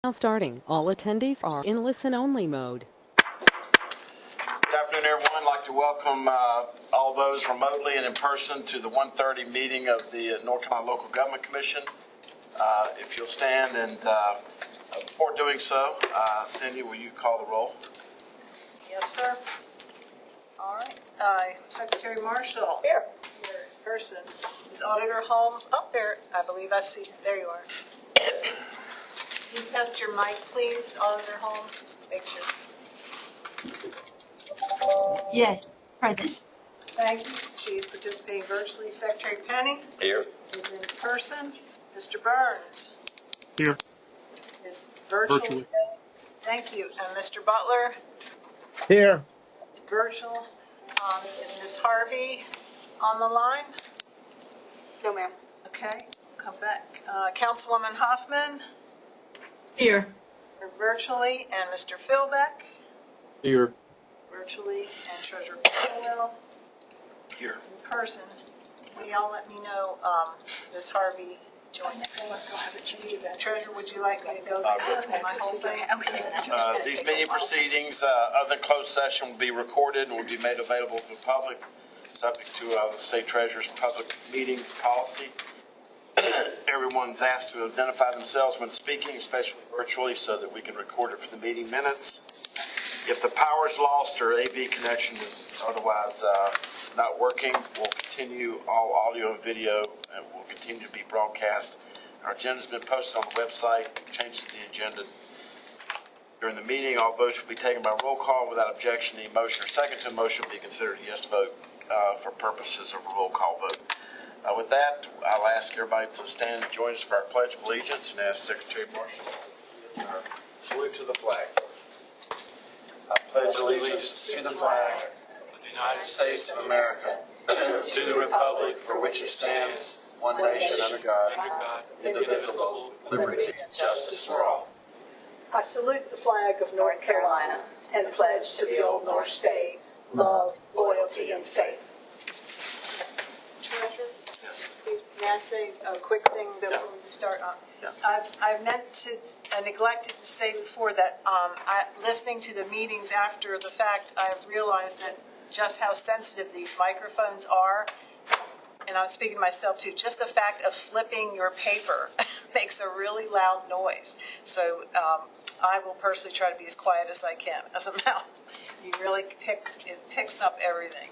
Now starting. All attendees are in listen-only mode. Good afternoon, everyone. I'd like to welcome all those remotely and in person to the 1:30 meeting of the North Carolina Local Government Commission. If you'll stand, and before doing so, Cindy, will you call the roll? Yes, sir. All right. Secretary Marshall. Here. Your person is Auditor Holmes. Up there, I believe I see. There you are. Can you test your mic, please, Auditor Holmes? Just make sure. Yes, present. Thank you. She is participating virtually. Secretary Penny Here. is in person. Mr. Burns Here. is virtual Virtually. today. Thank you. And Mr. Butler Here. is virtual. Is Ms. Harvey on the line? No, ma'am. Okay, come back. Councilwoman Hoffman, Here. virtually, and Mr. Philbeck, Here. virtually, and Treasurer Powell, Here. in person. Will y'all let me know, Ms. Harvey joined us? Treasurer, would you like me to go through my whole thing? Okay. These meeting proceedings, other than closed session, will be recorded and will be made available to the public, subject to the State Treasurer's public meetings policy. Everyone's asked to identify themselves when speaking, especially virtually, so that we can record it for the meeting minutes. If the power is lost or AV connection is otherwise not working, we'll continue all audio and video, and will continue to be broadcast. Our agenda's been posted on the website. Changes to the agenda during the meeting. All votes will be taken by roll call without objection. The motion or second to the motion will be considered a yes vote for purposes of a roll call vote. With that, I'll ask everybody to stand and join us for our Pledge of Allegiance, and ask Secretary Marshall to lead us in our salute to the flag. I pledge allegiance to the flag of the United States of America, to the republic for which it stands, one nation under God, indivisible, with liberty and justice for all. I salute the flag of North Carolina and pledge to the Old North State love, loyalty, and faith. Treasurer? Yes. May I say a quick thing before we start? Yeah. I meant to, I neglected to say before that, listening to the meetings after the fact, I've realized that just how sensitive these microphones are. And I'm speaking to myself too, just the fact of flipping your paper makes a really loud noise. So I will personally try to be as quiet as I can as a mouse. It really picks up everything.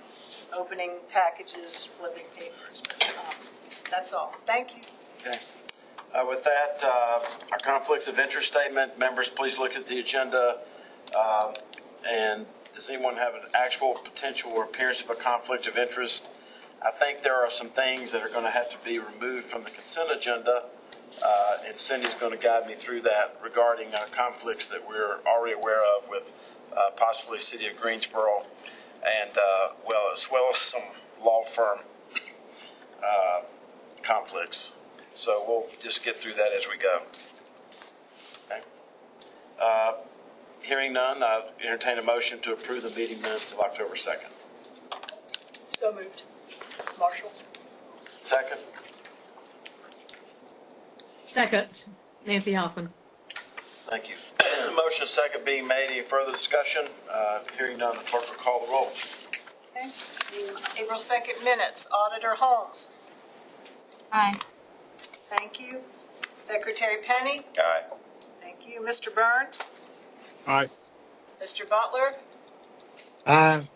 Opening packages, flipping papers. That's all. Thank you. Okay. With that, our conflicts of interest statement. Members, please look at the agenda. And does anyone have an actual potential or appearance of a conflict of interest? I think there are some things that are going to have to be removed from the consent agenda, and Cindy's going to guide me through that regarding conflicts that we're already aware of with possibly City of Greensboro, and as well as some law firm conflicts. So we'll just get through that as we go. Okay. Hearing none, I entertain a motion to approve the meeting minutes of October 2nd. So moved. Marshall. Second. Second. Nancy Hoffman. Thank you. Motion second being made. Any further discussion? Hearing none, the clerk will call the roll. Okay. The April 2nd minutes. Auditor Holmes. Aye. Thank you. Secretary Penny. Aye. Thank you. Mr. Burns. Aye. Mr. Butler. Aye.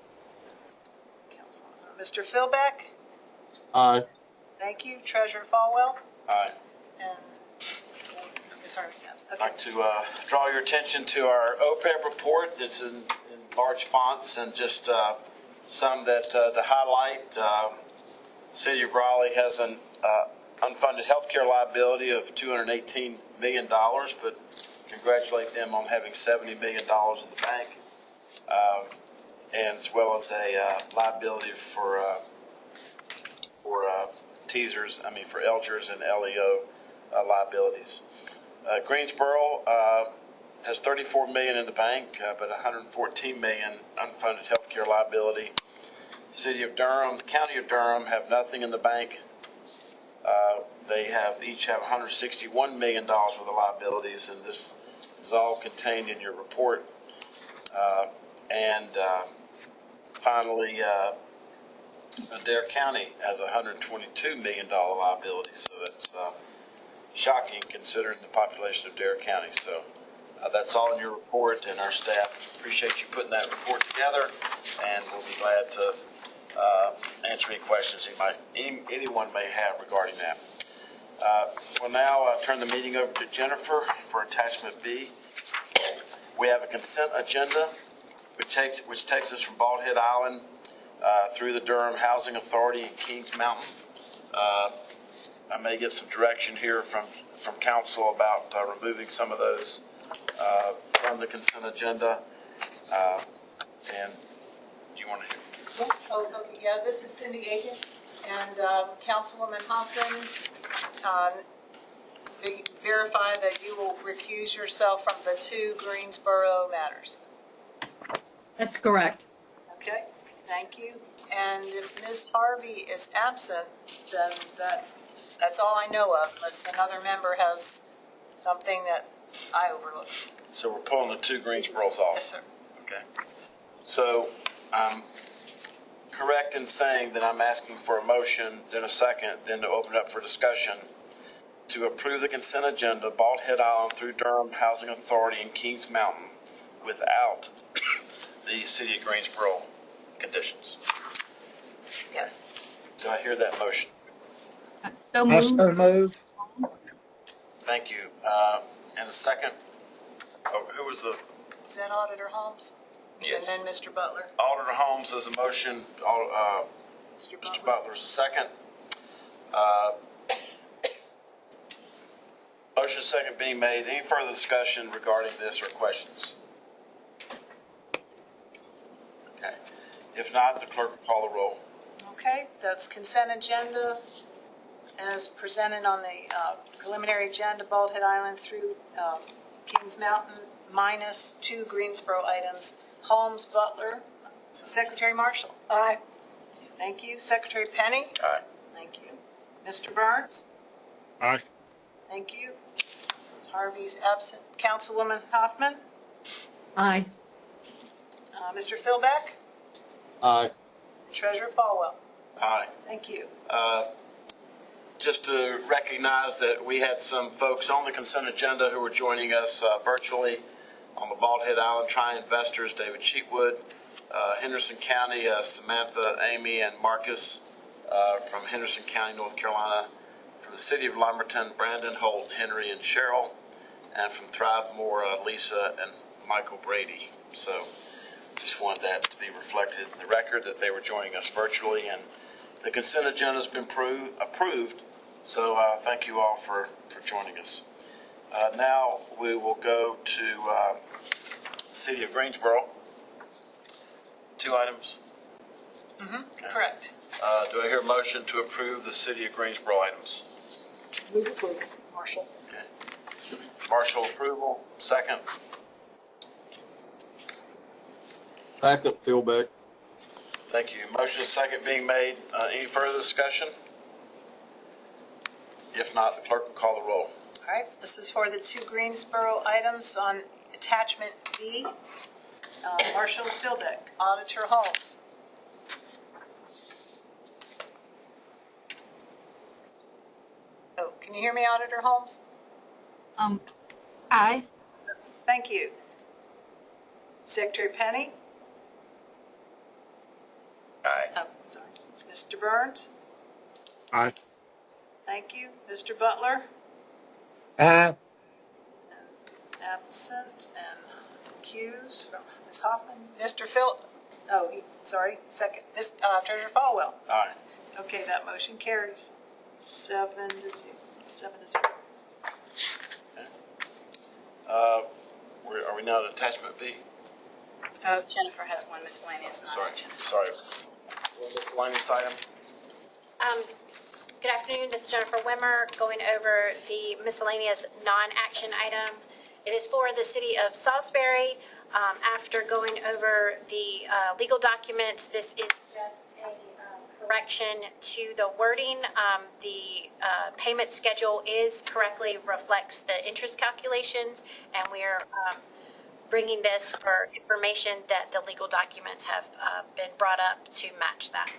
Mr. Philbeck. Aye. Thank you. Treasurer Falwell. Aye. And Ms. Harvey. I'd Okay. like to draw your attention to our OPEB report that's in large fonts, and just some that to highlight. City of Raleigh has an unfunded health care liability of $218 million, but congratulate them on having $70 million in the bank, and as well as a liability for Elgers and LEO liabilities. Greensboro has $34 million in the bank, but $114 million unfunded health care liability. City of Durham, the County of Durham have nothing in the bank. They each have $161 million worth of liabilities, and this is all contained in your report. And finally, Adair County has a $122 million liability, so that's shocking considering the population of Adair County. So that's all in your report, and our staff appreciate you putting that report together, and we'll be glad to answer any questions anyone may have regarding that. We'll now turn the meeting over to Jennifer for attachment B. We have a consent agenda, which takes us from Bald Head Island through the Durham Housing Authority and Kings Mountain. I may get some direction here from council about removing some of those from the consent agenda. And do you want to hear? Oh, okay, yeah, this is Cindy Aiken, and Councilwoman Hoffman, they verify that you will recuse yourself from the 2 Greensboro matters. That's correct. Okay, thank you. And if Ms. Harvey is absent, then that's all I know of, unless another member has something that I overlooked. So we're pulling the 2 Greensboros off? Yes, sir. Okay. So I'm correct in saying that I'm asking for a motion, then a second, then to open it up for discussion to approve the consent agenda, Bald Head Island through Durham Housing Authority and Kings Mountain without the City of Greensboro conditions. Yes. Do I hear that motion? So I moved. so move. Thank you. And a second? Oh, who was the? Is that Auditor Holmes? Yes. And then Mr. Butler. Auditor Holmes is a motion. Mr. Butler's a second. Motion second being made. Any further discussion regarding this or questions? Okay. If not, the clerk will call the roll. Okay, that's consent agenda as presented on the preliminary agenda, Bald Head Island through Kings Mountain, minus 2 Greensboro items. Holmes, Butler, Secretary Marshall. Aye. Thank you. Secretary Penny. Aye. Thank you. Mr. Burns. Aye. Thank you. Ms. Harvey's absent. Councilwoman Hoffman. Aye. Mr. Philbeck. Aye. Treasurer Falwell. Aye. Thank you. Just to recognize that we had some folks on the consent agenda who were joining us virtually on the Bald Head Island Tri-Investors, David Cheatwood, Henderson County, Samantha, Amy, and Marcus from Henderson County, North Carolina, from the City of Lumberton, Brandon, Holt, Henry, and Cheryl, and from Thrivemore, Lisa and Michael Brady. So just wanted that to be reflected in the record that they were joining us virtually, and the consent agenda has been approved. So thank you all for joining us. Now we will go to the City of Greensboro. 2 items. Correct. Do I hear a motion to approve the City of Greensboro items? Move approval. Marshall. Okay. Marshall approval. Second. Second, Philbeck. Thank you. Motion is second being made. Any further discussion? If not, the clerk will call the roll. All right, this is for the 2 Greensboro items on attachment B. Marshall Philbeck, Auditor Holmes. Oh, can you hear me, Auditor Holmes? Aye. Thank you. Secretary Penny? Aye. Oh, sorry. Mr. Burns? Aye. Thank you. Mr. Butler? Aye. Absent and accused from Ms. Hoffman. Mr. Second. Treasurer Falwell. Aye. Okay, that motion carries 7-0. 7-0. Are we now at attachment B? Jennifer has one miscellaneous non-action. Sorry. Miscellaneous item. Good afternoon, this is Jennifer Wimmer going over the miscellaneous non-action item. It is for the city of Salisbury. After going over the legal documents, this is just a correction to the wording. The payment schedule correctly reflects the interest calculations, and we are bringing this for information that the legal documents have been brought up to match that.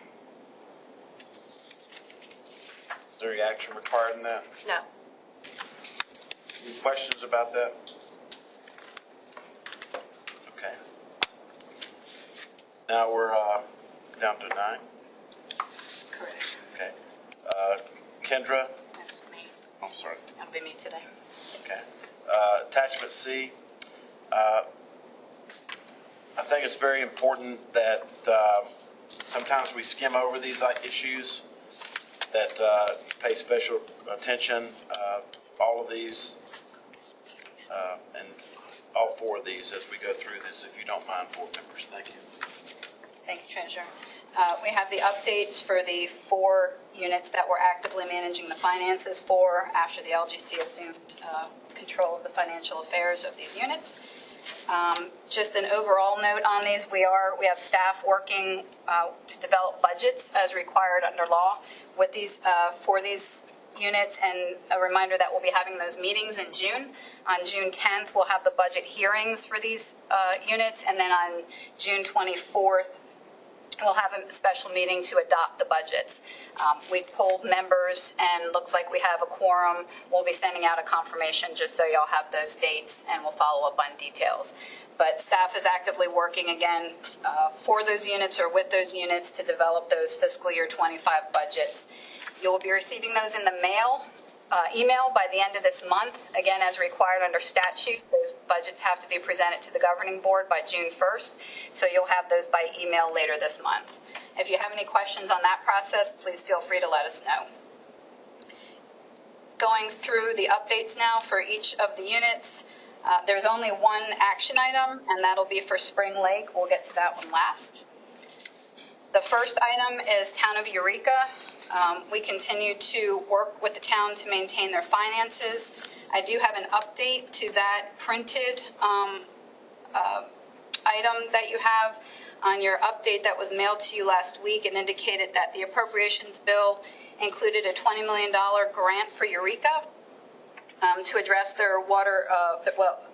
Is there any action required in that? No. Any questions about that? Okay. Now we're down to 9. Correct. Okay. Kendra? That's me. I'm sorry. That'll be me today. Okay. Attachment C. I think it's very important that sometimes we skim over these issues, that pay special attention. All of these and all 4 of these as we go through this, if you don't mind, board members. Thank you. Thank you, Treasurer. We have the updates for the 4 units that we're actively managing the finances for after the LGC assumed control of the financial affairs of these units. Just an overall note on these, we have staff working to develop budgets as required under law with these for these units, and a reminder that we'll be having those meetings in June. On June 10th, we'll have the budget hearings for these units, and then on June 24th, we'll have a special meeting to adopt the budgets. We polled members, and looks like we have a quorum. We'll be sending out a confirmation just so y'all have those dates, and we'll follow up on details. But staff is actively working again for those units or with those units to develop those fiscal year 25 budgets. You will be receiving those in the email by the end of this month. Again, as required under statute, those budgets have to be presented to the governing board by June 1st, so you'll have those by email later this month. If you have any questions on that process, please feel free to let us know. Going through the updates now for each of the units, there's only one action item, and that'll be for Spring Lake. We'll get to that one last. The first item is Town of Eureka. We continue to work with the town to maintain their finances. I do have an update to that printed item that you have on your update that was mailed to you last week. It indicated that the appropriations bill included a $20 million grant for Eureka to address their water,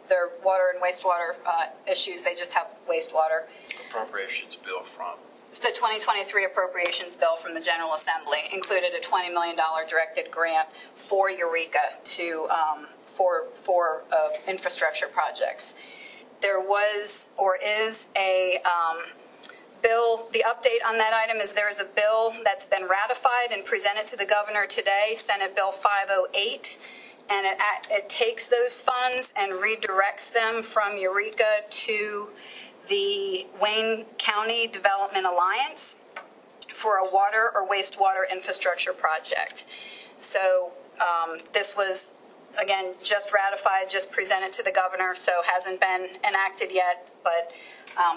their water and wastewater issues. They just have wastewater. Appropriations bill from? The 2023 appropriations bill from the General Assembly included a $20 million directed grant for Eureka to for infrastructure projects. There was or is a bill. The update on that item is there is a bill that's been ratified and presented to the governor today, Senate Bill 508, and it takes those funds and redirects them from Eureka to the Wayne County Development Alliance for a water or wastewater infrastructure project. So this was, again, just ratified, just presented to the governor, so hasn't been enacted yet, but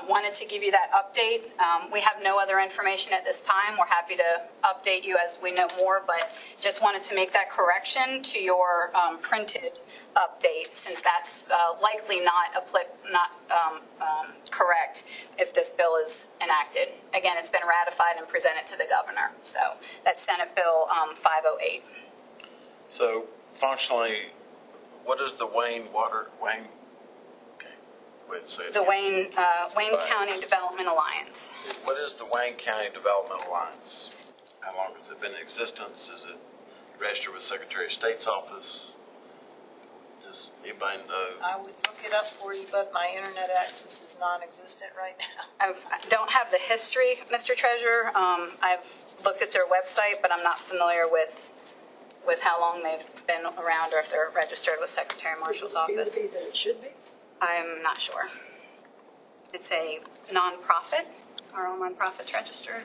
wanted to give you that update. We have no other information at this time. We're happy to update you as we know more, but just wanted to make that correction to your printed update, since that's likely not correct if this bill is enacted. Again, it's been ratified and presented to the governor. So that's Senate Bill 508. So functionally, what is the Wayne? Okay, wait, say it The again. Wayne County Development Alliance. What is the Wayne County Development Alliance? How long has it been in existence? Is it registered with Secretary of State's office? Does anybody know? I would look it up for you, but my internet access is non-existent right now. I don't have the history, Mr. Treasurer. I've looked at their website, but I'm not familiar with how long they've been around or if they're registered with Secretary Marshall's office. It would be that it should be. I'm not sure. It's a nonprofit. Are all nonprofits registered?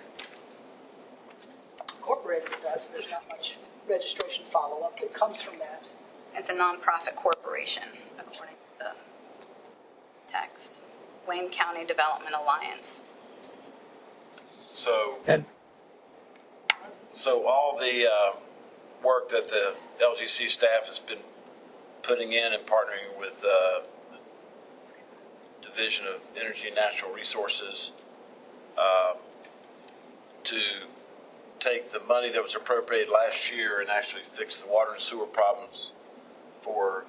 Incorporated with us, there's not much registration follow-up that comes from that. It's a nonprofit corporation, according to the text. Wayne County Development Alliance. So, And so all the work that the LGC staff has been putting in and partnering with the Division of Energy and Natural Resources to take the money that was appropriated last year and actually fix the water and sewer problems for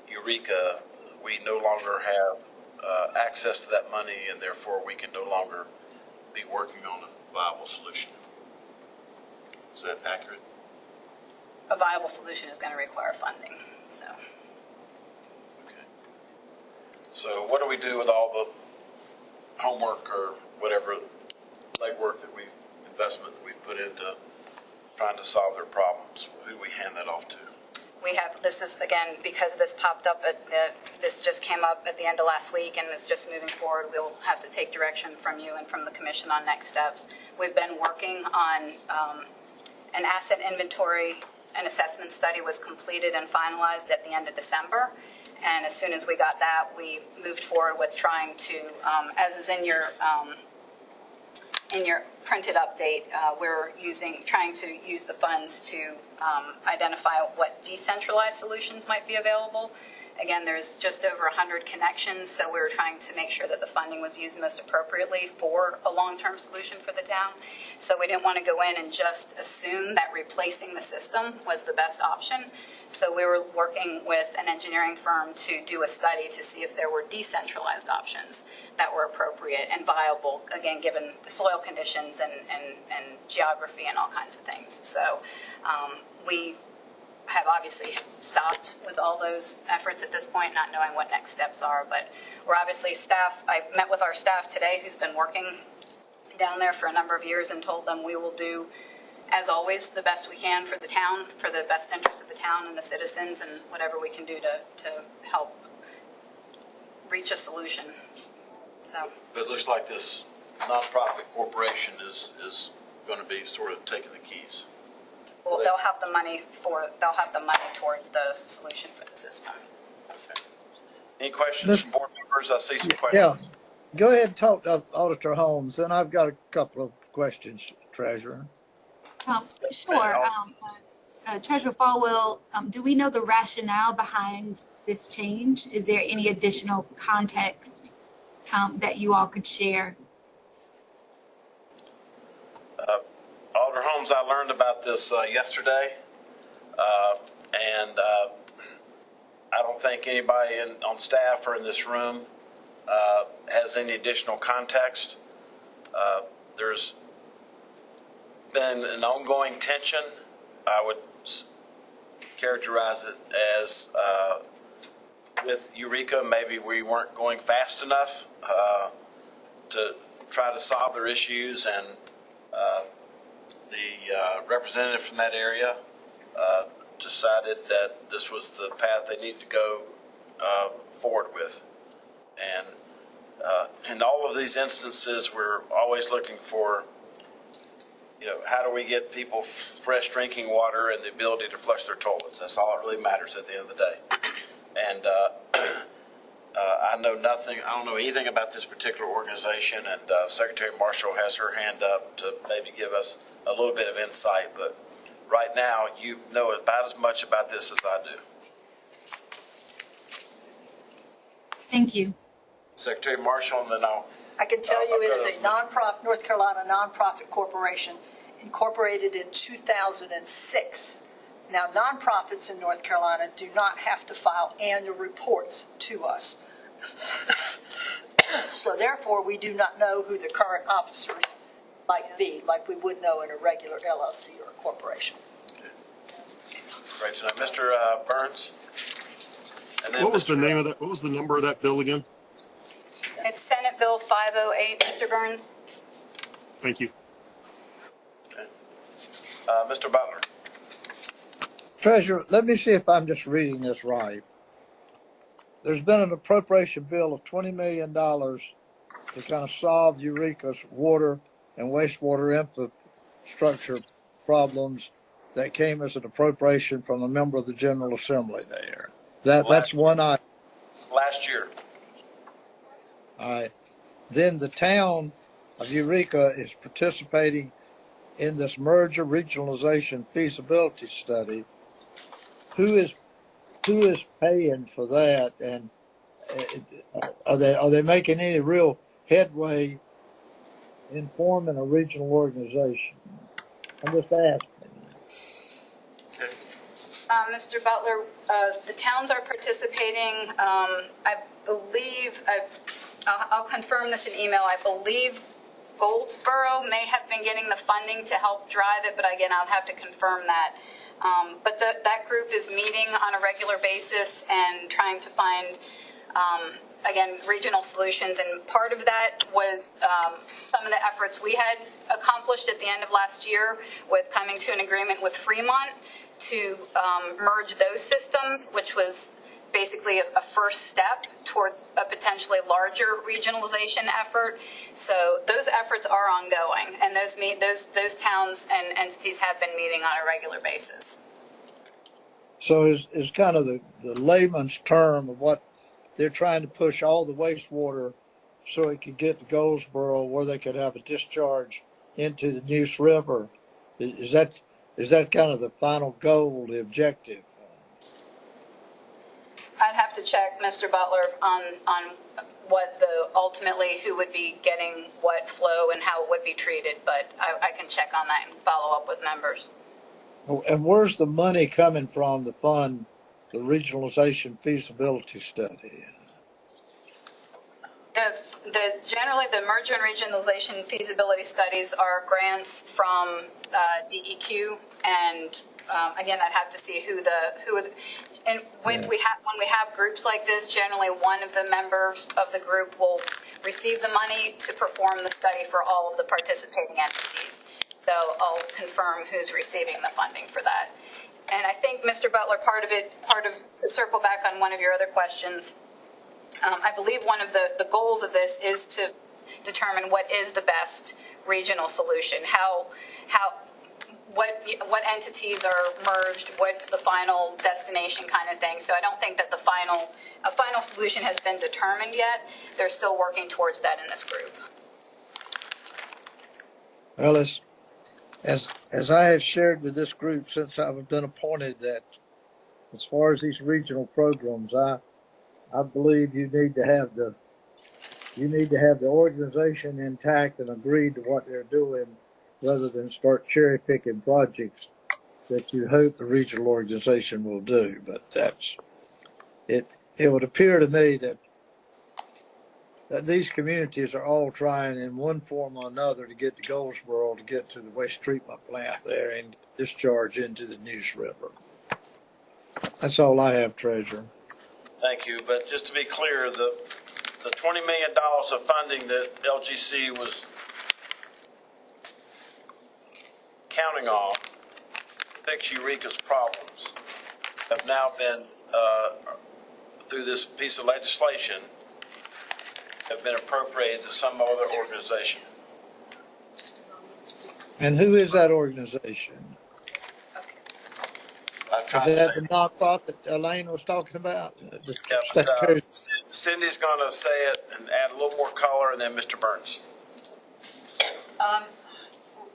Eureka. We no longer have access to that money, and therefore we can no longer be working on a viable solution. Is that accurate? A viable solution is going to require funding, so. Okay. So what do we do with all the homework or whatever legwork that investment that we've put into trying to solve their problems? Who do we hand that off to? We have, this is, again, because this popped up this just came up at the end of last week and is just moving forward, we'll have to take direction from you and from the commission on next steps. We've been working on an asset inventory. An assessment study was completed and finalized at the end of December. And as soon as we got that, we moved forward with trying to, as is in your printed update, we're trying to use the funds to identify what decentralized solutions might be available. Again, there's just over 100 connections, so we were trying to make sure that the funding was used most appropriately for a long-term solution for the town. So we didn't want to go in and just assume that replacing the system was the best option. So we were working with an engineering firm to do a study to see if there were decentralized options that were appropriate and viable, again, given the soil conditions and geography and all kinds of things. So we have obviously stopped with all those efforts at this point, not knowing what next steps are. But we're obviously I met with our staff today who's been working down there for a number of years and told them we will do, as always, the best we can for the town, for the best interest of the town and the citizens, and whatever we can do to help reach a solution. So. But it looks like this nonprofit corporation is going to be sort of taking the keys. Well, they'll have the money towards the solution for the system. Okay. Any questions from board members? I see some questions. Yeah, go ahead and talk to Auditor Holmes, and I've got a couple of questions, Treasurer. Sure. Treasurer Falwell, do we know the rationale behind this change? Is there any additional context that you all could share? Alder Holmes, I learned about this yesterday, and I don't think anybody on staff or in this room has any additional context. There's been an ongoing tension. I would characterize it as with Eureka, maybe we weren't going fast enough to try to solve their issues, and the representative from that area decided that this was the path they needed to go forward with. And in all of these instances, we're always looking for, how do we get people fresh drinking water and the ability to flush their toilets? That's all that really matters at the end of the day. And I don't know anything about this particular organization, and Secretary Marshall has her hand up to maybe give us a little bit of insight, but right now you know about as much about this as I do. Thank you. Secretary Marshall, and then I can tell you it is a nonprofit, North Carolina nonprofit corporation incorporated in 2006. Now, nonprofits in North Carolina do not have to file annual reports to us. So therefore, we do not know who the current officers might be, like we would know in a regular LLC or a corporation. Great to know. Mr. Burns? And then What was Mr. the name of that? What was the number of that bill again? It's Senate Bill 508, Mr. Burns. Thank you. Okay. Mr. Butler? Treasurer, let me see if I'm just reading this right. There's been an appropriation bill of $20 million to kind of solve Eureka's water and wastewater infrastructure problems that came as an appropriation from a member of the General Assembly there. That's one item. Last year. All right. Then the town of Eureka is participating in this merger regionalization feasibility study. Who is paying for that, and are they making any real headway in forming a regional organization? I'm just asking. Okay. Mr. Butler, the towns are participating. I believe, I'll confirm this in email. I believe Goldsboro may have been getting the funding to help drive it, but again, I'll have to confirm that. But that group is meeting on a regular basis and trying to find, again, regional solutions. And part of that was some of the efforts we had accomplished at the end of last year with coming to an agreement with Fremont to merge those systems, which was basically a first step towards a potentially larger regionalization effort. So those efforts are ongoing, and those towns and entities have been meeting on a regular basis. So is kind of the layman's term of what they're trying to push all the wastewater so it could get to Goldsboro where they could have a discharge into the Neuse River. Is that kind of the final goal, the objective? I'd have to check, Mr. Butler, on what ultimately who would be getting what flow and how it would be treated, but I can check on that and follow up with members. And where's the money coming from to fund the regionalization feasibility study? Generally, the merger and regionalization feasibility studies are grants from DEQ, and again, I'd have to see and when we have groups like this, generally one of the members of the group will receive the money to perform the study for all of the participating entities. So I'll confirm who's receiving the funding for that. And I think, Mr. Butler, to circle back on one of your other questions, I believe one of the goals of this is to determine what is the best regional solution, what entities are merged, what's the final destination kind of thing. So I don't think that a final solution has been determined yet. They're still working towards that in this group. Well, as I have shared with this group since I've been appointed, that as far as these regional programs, I believe you need to have the organization intact and agreed to what they're doing, rather than start cherry picking projects that you hope the regional organization will do. But that's it. It would appear to me that these communities are all trying in one form or another to get to Goldsboro, to get to the waste treatment plant there and discharge into the Neuse River. That's all I have, Treasurer. Thank you. But just to be clear, the $20 million of funding that LGC was counting on to fix Eureka's problems have now been, through this piece of legislation, have been appropriated to some other organization. And who is that organization? Is Is that the nonprofit Elaine was talking about? Cindy's going to say it and add a little more color, and then Mr. Burns.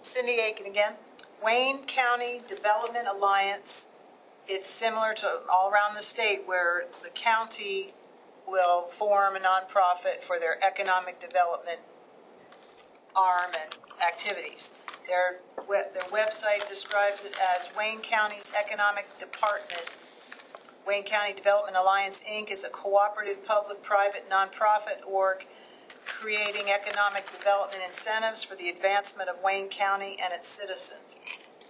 Cindy Aiken again. Wayne County Development Alliance. It's similar to all around the state, where the county will form a nonprofit for their economic development arm and activities. Their website describes it as Wayne County's Economic Department. Wayne County Development Alliance, Inc. is a cooperative public-private nonprofit org creating economic development incentives for the advancement of Wayne County and its citizens.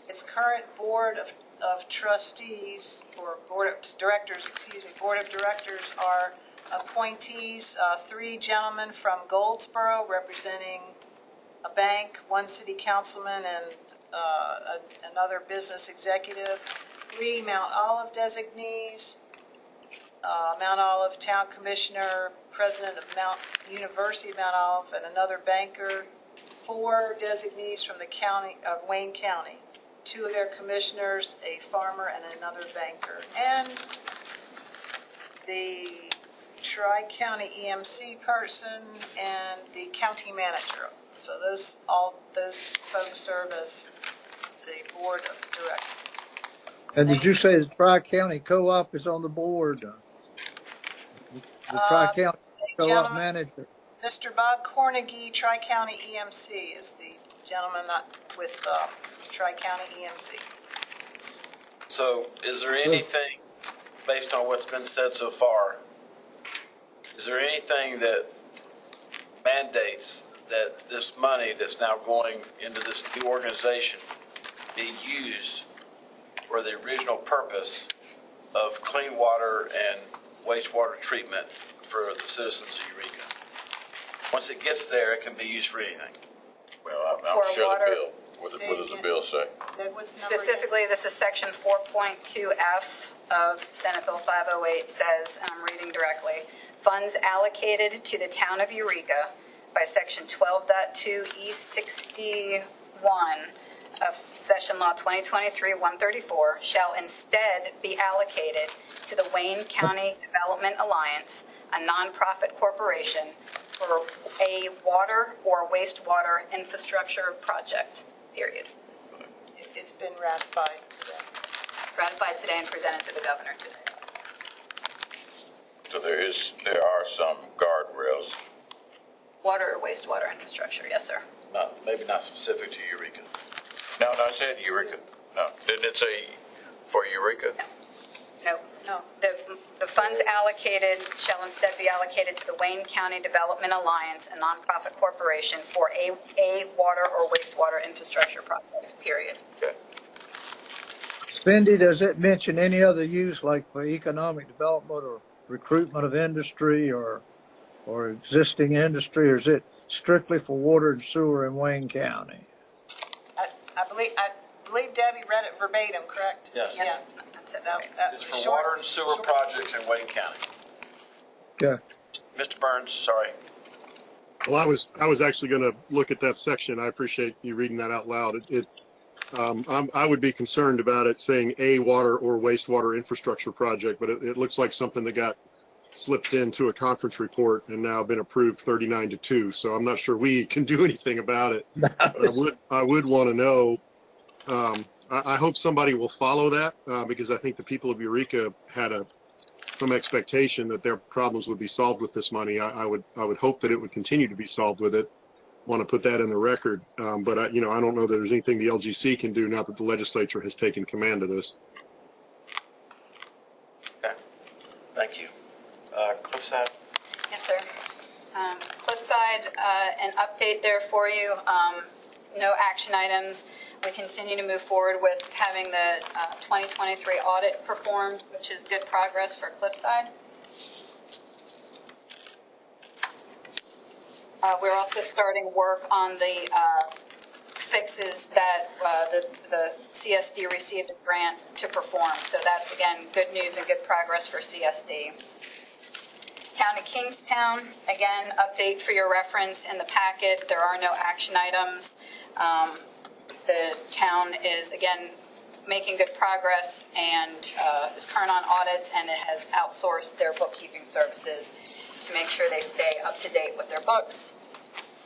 Its current board of trustees, or board of directors are appointees, 3 gentlemen from Goldsboro representing a bank, 1 city councilman, and another business executive, 3 Mount Olive designees, Mount Olive Town Commissioner, President of University of Mount Olive, and another banker, 4 designees from the county of Wayne County, 2 of their commissioners, a farmer, and another banker, and the Tri-County EMC person and the county manager. So all those folks serve as the board of directors. And did you say the Tri-County Co-op is on the board? The Tri-County Co-op manager? Mr. Bob Cornegie, Tri-County EMC, is the gentleman with Tri-County EMC. So is there anything, based on what's been said so far, is there anything that mandates that this money that's now going into this new organization be used for the original purpose of clean water and wastewater treatment for the citizens of Eureka? Once it gets there, it can be used for anything. Well, For I'm sure water- the bill, what does the bill say? What's the number again? Specifically, this is section 4.2F of Senate Bill 508 says, and I'm reading directly, funds allocated to the town of Eureka by section 12.2 E61 of Session Law 2023-134 shall instead be allocated to the Wayne County Development Alliance, a nonprofit corporation, for a water or wastewater infrastructure project, period. It's been ratified today. Ratified today and presented to the governor today. So there are some guardrails. Water or wastewater infrastructure, yes, sir. Maybe not specific to Eureka. No, it said Eureka. No, didn't it say for Eureka? No. No. The funds allocated shall instead be allocated to the Wayne County Development Alliance, a nonprofit corporation, for a water or wastewater infrastructure project, period. Okay. Cindy, does it mention any other use like for economic development or recruitment of industry or existing industry, or is it strictly for water and sewer in Wayne County? I believe Debbie read it verbatim, correct? Yes. Yes, that's it. It's for water and sewer projects in Wayne County. Okay. Mr. Burns, sorry. Well, I was actually going to look at that section. I appreciate you reading that out loud. I would be concerned about it saying a water or wastewater infrastructure project, but it looks like something that got slipped into a conference report and now been approved 39-2. So I'm not sure we can do anything about it. But I would want to know. I hope somebody will follow that because I think the people of Eureka had some expectation that their problems would be solved with this money. I would hope that it would continue to be solved with it. Want to put that in the record, but I don't know that there's anything the LGC can do now that the legislature has taken command of this. Okay. Thank you. Cliffside? Yes, sir. Cliffside, an update there for you. No action items. We continue to move forward with having the 2023 audit performed, which is good progress for Cliffside. We're also starting work on the fixes that the CSD received a grant to perform. So that's, again, good news and good progress for CSD. County Kingstown, again, update for your reference in the packet. There are no action items. The town is, again, making good progress and is current on audits, and it has outsourced their bookkeeping services to make sure they stay up to date with their books.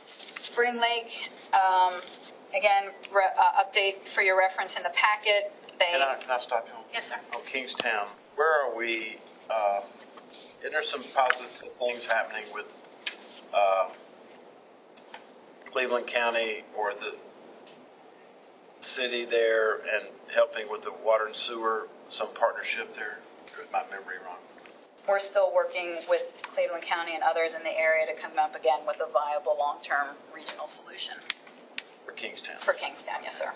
Spring Lake, again, update for your reference in the packet. Can I stop you? Yes, sir. On Kingstown, where are we? Is there some positive things happening with Cleveland County or the city there and helping with the water and sewer, some partnership there? Or is my memory wrong? We're still working with Cleveland County and others in the area to come up again with a viable long-term regional solution. For Kingstown? For Kingstown, yes, sir.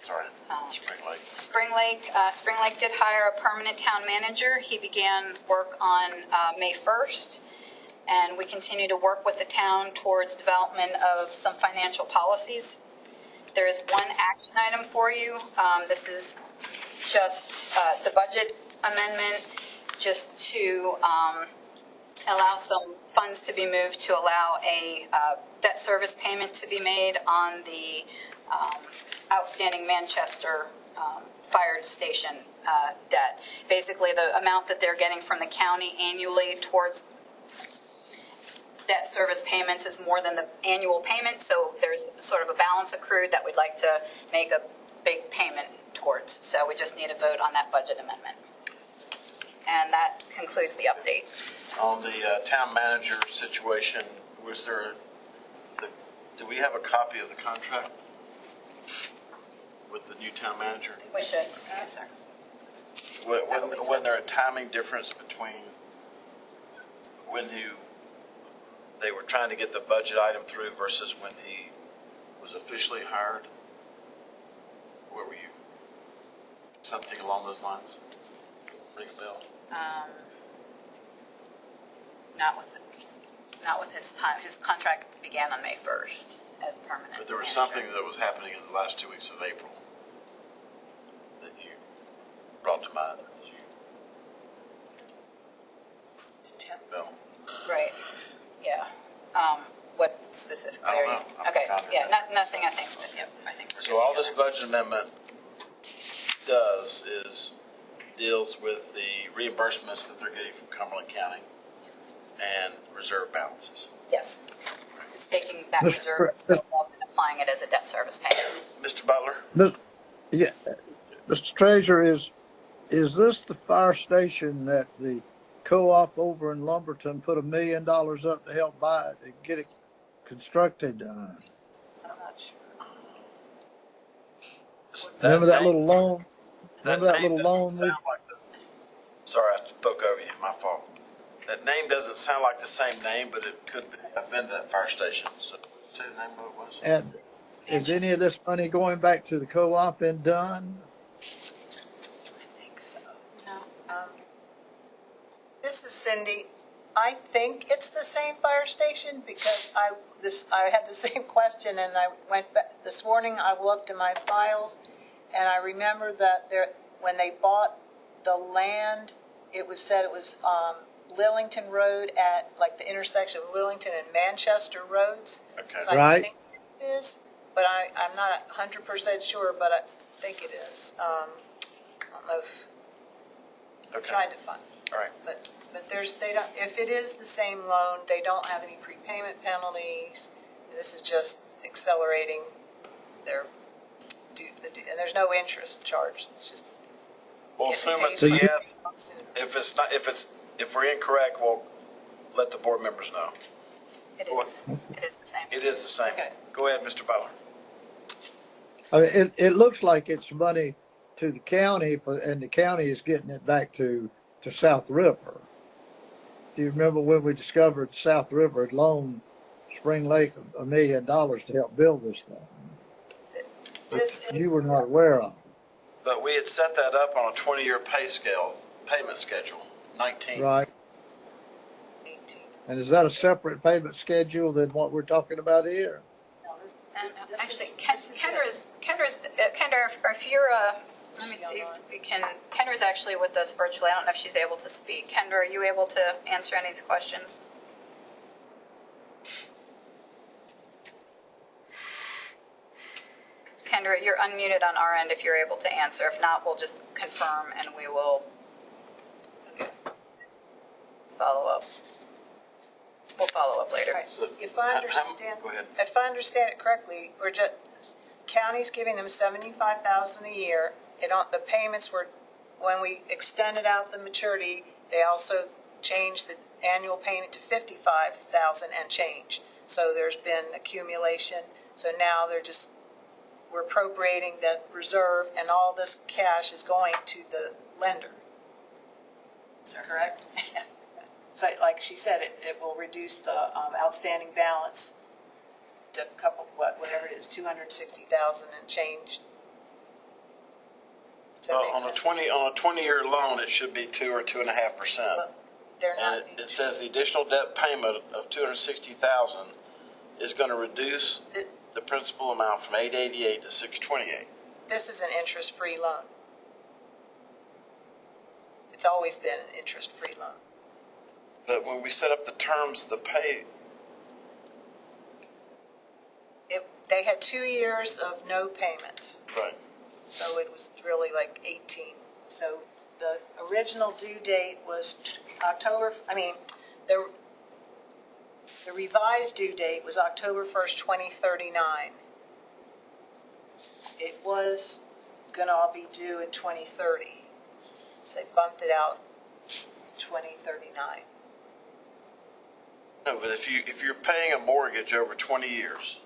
Sorry, Spring Lake. Spring Lake did hire a permanent town manager. He began work on May 1st, and we continue to work with the town towards development of some financial policies. There is one action item for you. This is just, it's a budget amendment just to allow some funds to be moved to allow a debt service payment to be made on the outstanding Manchester fire station debt. Basically, the amount that they're getting from the county annually towards debt service payments is more than the annual payment, so there's sort of a balance accrued that we'd like to make a big payment towards. So we just need a vote on that budget amendment. And that concludes the update. On the town manager situation, was there, the Do we have a copy of the contract with the new town manager? We should. Yes, sir. Wasn't there a timing difference between when they were trying to get the budget item through versus when he was officially hired? Where were you? Something along those lines? Ring a bell? Not with his time. His contract began on May 1st as permanent. But there was manager. something that was happening in the last 2 weeks of April that you brought to mind. It's 10. Bill? Right, yeah. What specifically I are don't you? know. Okay, I'm yeah, nothing, I think, yep, I think. we're So good all together. this budget amendment does is deals with the reimbursements that they're getting from Cumberland County Yes. and reserve balances. Yes. It's taking that Mr. reserve Pre- that's built up and applying it as a debt service payment. Mr. Butler? Yeah, Mr. Treasurer, is this the fire station that the co-op over in Lumberton put $1 million up to help buy it and get it constructed? I'm not sure. Remember that name- little loan? Remember that name little doesn't loan? sound like Sorry, I spoke over you. My fault. That name doesn't sound like the same name, but it could be. I've been to that fire station. So, say the name of it was. And is any of this money going back to the co-op in Dunn? I think so. No, This is Cindy. I think it's the same fire station because I had the same question and I went back this morning. I looked in my files and I remember that when they bought the land, it was said it was Lillington Road at like the intersection of Lillington and Manchester Roads. Okay. So I Right. think it is, but I'm not 100% sure, but I think it is. I don't know if I'm Okay. trying to find. All right. But they don't, if it is the same loan, they don't have any prepayment penalties. This is just accelerating their and there's no interest charged. It's just We'll getting assume paid it's So a you- yes. If it's not, if we're incorrect, we'll let the board members know. it is the same. It is the same. Okay. Go ahead, Mr. Butler. I mean, it looks like it's money to the county, and the county is getting it back to South River. Do you remember when we discovered South River had loaned Spring Lake $1 million to help build this thing? This is You were not aware of. But we had set that up on a 20-year payment schedule, 19. Right. 18. And is that a separate payment schedule than what we're talking about here? No, this Actually, is- Kendra's, if you're, let me see if we can, Kendra's actually with us virtually. I don't know if she's able to speak. Kendra, are you able to answer any of these questions? Kendra, you're unmuted on our end if you're able to answer. If not, we'll just confirm and we will follow up. We'll follow up later. Right. If I understand, Go ahead. if I understand it correctly, we're just, county's giving them $75,000 a year. The payments were, when we extended out the maturity, they also changed the annual payment to $55,000 and change. So there's been accumulation. So now we're appropriating that reserve and all this cash is going to the lender. Is that correct? So like she said, it will reduce the outstanding balance to a couple, whatever it is, 260,000 and change. Does that Well, make on sense? a 20-year loan, it should be 2 or 2.5%. But they're not. And it says the additional debt payment of $260,000 is going to reduce the principal amount from $888 to $628. This is an interest-free loan. It's always been an interest-free loan. But when we set up the terms, the pay, They had 2 years of no payments. right, So it was really like 18. So the original due date was the revised due date was October 1st, 2039. It was going to all be due in 2030. So they bumped it out to 2039. no, but if you're paying a mortgage over 20 years,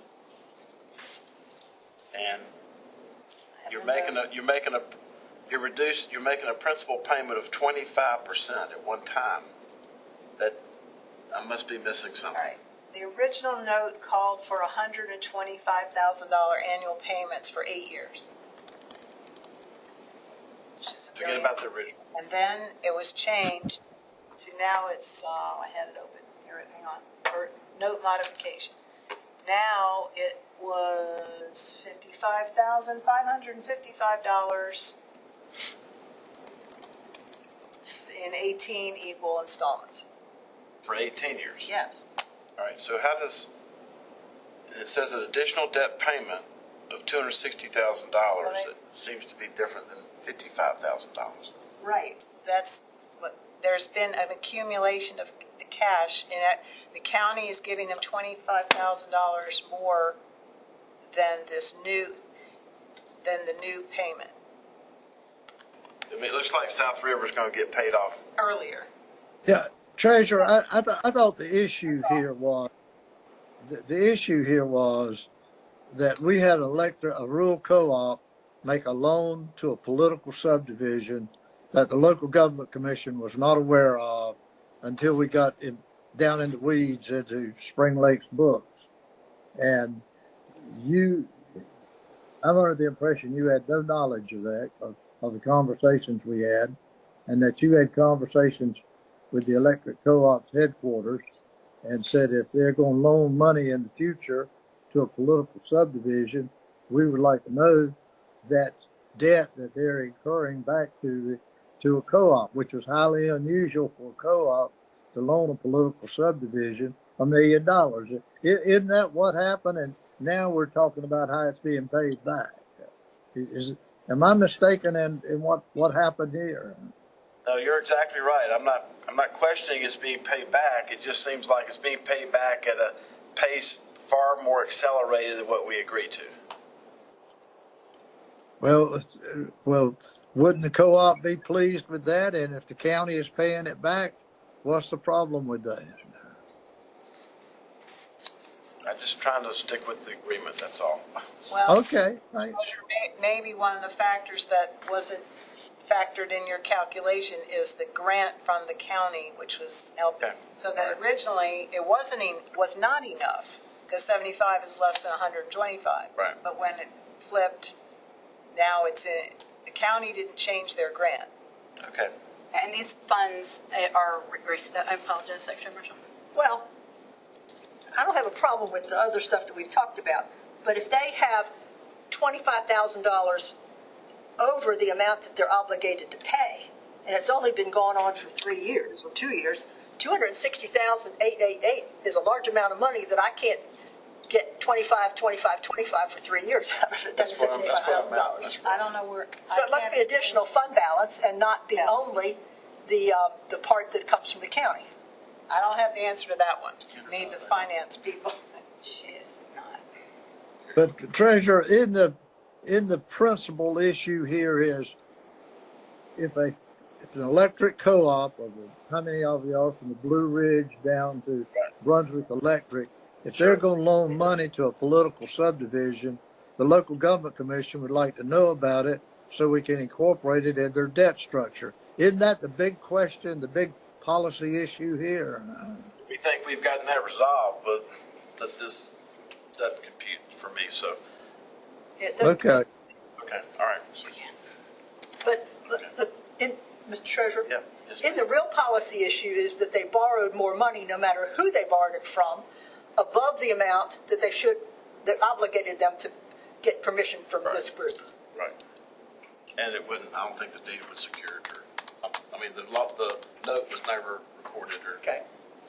And you're making a principal payment of 25% at one time. That, I must be missing something. All right. The original note called for $125,000 annual payments for 8 years. Which is a Forget million. about the original. And then it was changed to now it's, I had it open, here, hang on, for note modification. Now it was $55,555 in 18 equal installments. For 18 years. Yes. All right, so how does, it says an additional debt payment of $260,000 that seems to be different than $55,000. Right. That's what, there's been an accumulation of cash in it. The county is giving them $25,000 more than the new payment I mean, it looks like South River's going to get paid off. earlier. Yeah, Treasurer, I thought the issue here was, the issue here was that we had a rural co-op make a loan to a political subdivision that the local government commission was not aware of until we got down in the weeds into Spring Lake's books. And I'm under the impression you had no knowledge of that, of the conversations we had, and that you had conversations with the electric co-op's headquarters and said if they're going to loan money in the future to a political subdivision, we would like to know that debt that they're incurring back to a co-op, which was highly unusual for a co-op to loan a political subdivision $1 million. Isn't that what happened? And now we're talking about how it's being paid back. Am I mistaken in what happened here? No, you're exactly right. I'm not questioning it's being paid back. It just seems like it's being paid back at a pace far more accelerated than what we agreed to. Well, wouldn't the co-op be pleased with that? And if the county is paying it back, what's the problem with that? I'm just trying to stick with the agreement, that's all. Well, Okay. maybe one of the factors that wasn't factored in your calculation is the grant from the county, which was helping. Okay. So that originally it was not enough because 75 is less than 125. Right. But when it flipped, now the county didn't change their grant. Okay. And these funds are, I apologize, Secretary Marshall. Well, I don't have a problem with the other stuff that we've talked about, but if they have $25,000 over the amount that they're obligated to pay, and it's only been going on for 3 years or 2 years, $260,888 is a large amount of money that I can't get 25 for 3 years out of it. That's $75,000. I don't know where. So it must be additional fund balance and not be only the part that comes from the county. I don't have the answer to that one. Need the finance people. Jeez, not. But Treasurer, in the principal issue here is if an electric co-op of how many of you are from the Blue Ridge down to Brunswick Electric, if they're going to loan money to a political subdivision, the local government commission would like to know about it so we can incorporate it in their debt structure. Isn't that the big question, the big policy issue here? We think we've gotten that resolved, but this doesn't compute for me, so. Okay. Okay, all right. So, But Mr. Treasurer, yeah, yes, in the real policy issue is that they borrowed more money, no matter who they borrowed it from, above the amount that that obligated them to get permission from this group. right. And it wouldn't, I don't think the deed was secured I mean, the note was never recorded or Okay.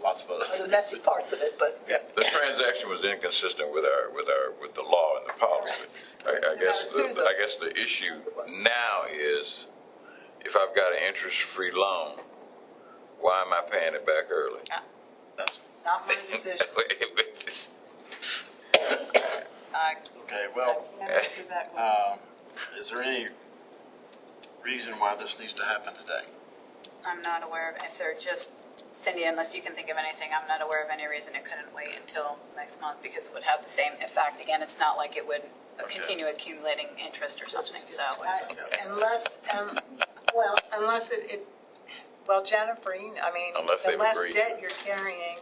lots of other Or the things. messy parts of it, but Yeah, the transaction was inconsistent with the law and the policy. I guess the issue now is if I've got an interest-free loan, why am I paying it back early? That's Not my decision. okay. Well, I can't answer that question. is there any reason why this needs to happen today? I'm not aware of if they're just Cindy, unless you can think of anything, I'm not aware of any reason it couldn't wait until next month because it would have the same effect. Again, it's not like it would continue accumulating interest or something, so. Unless, unless well, Jennifer, I mean, Unless they've the less agreed debt to. you're carrying,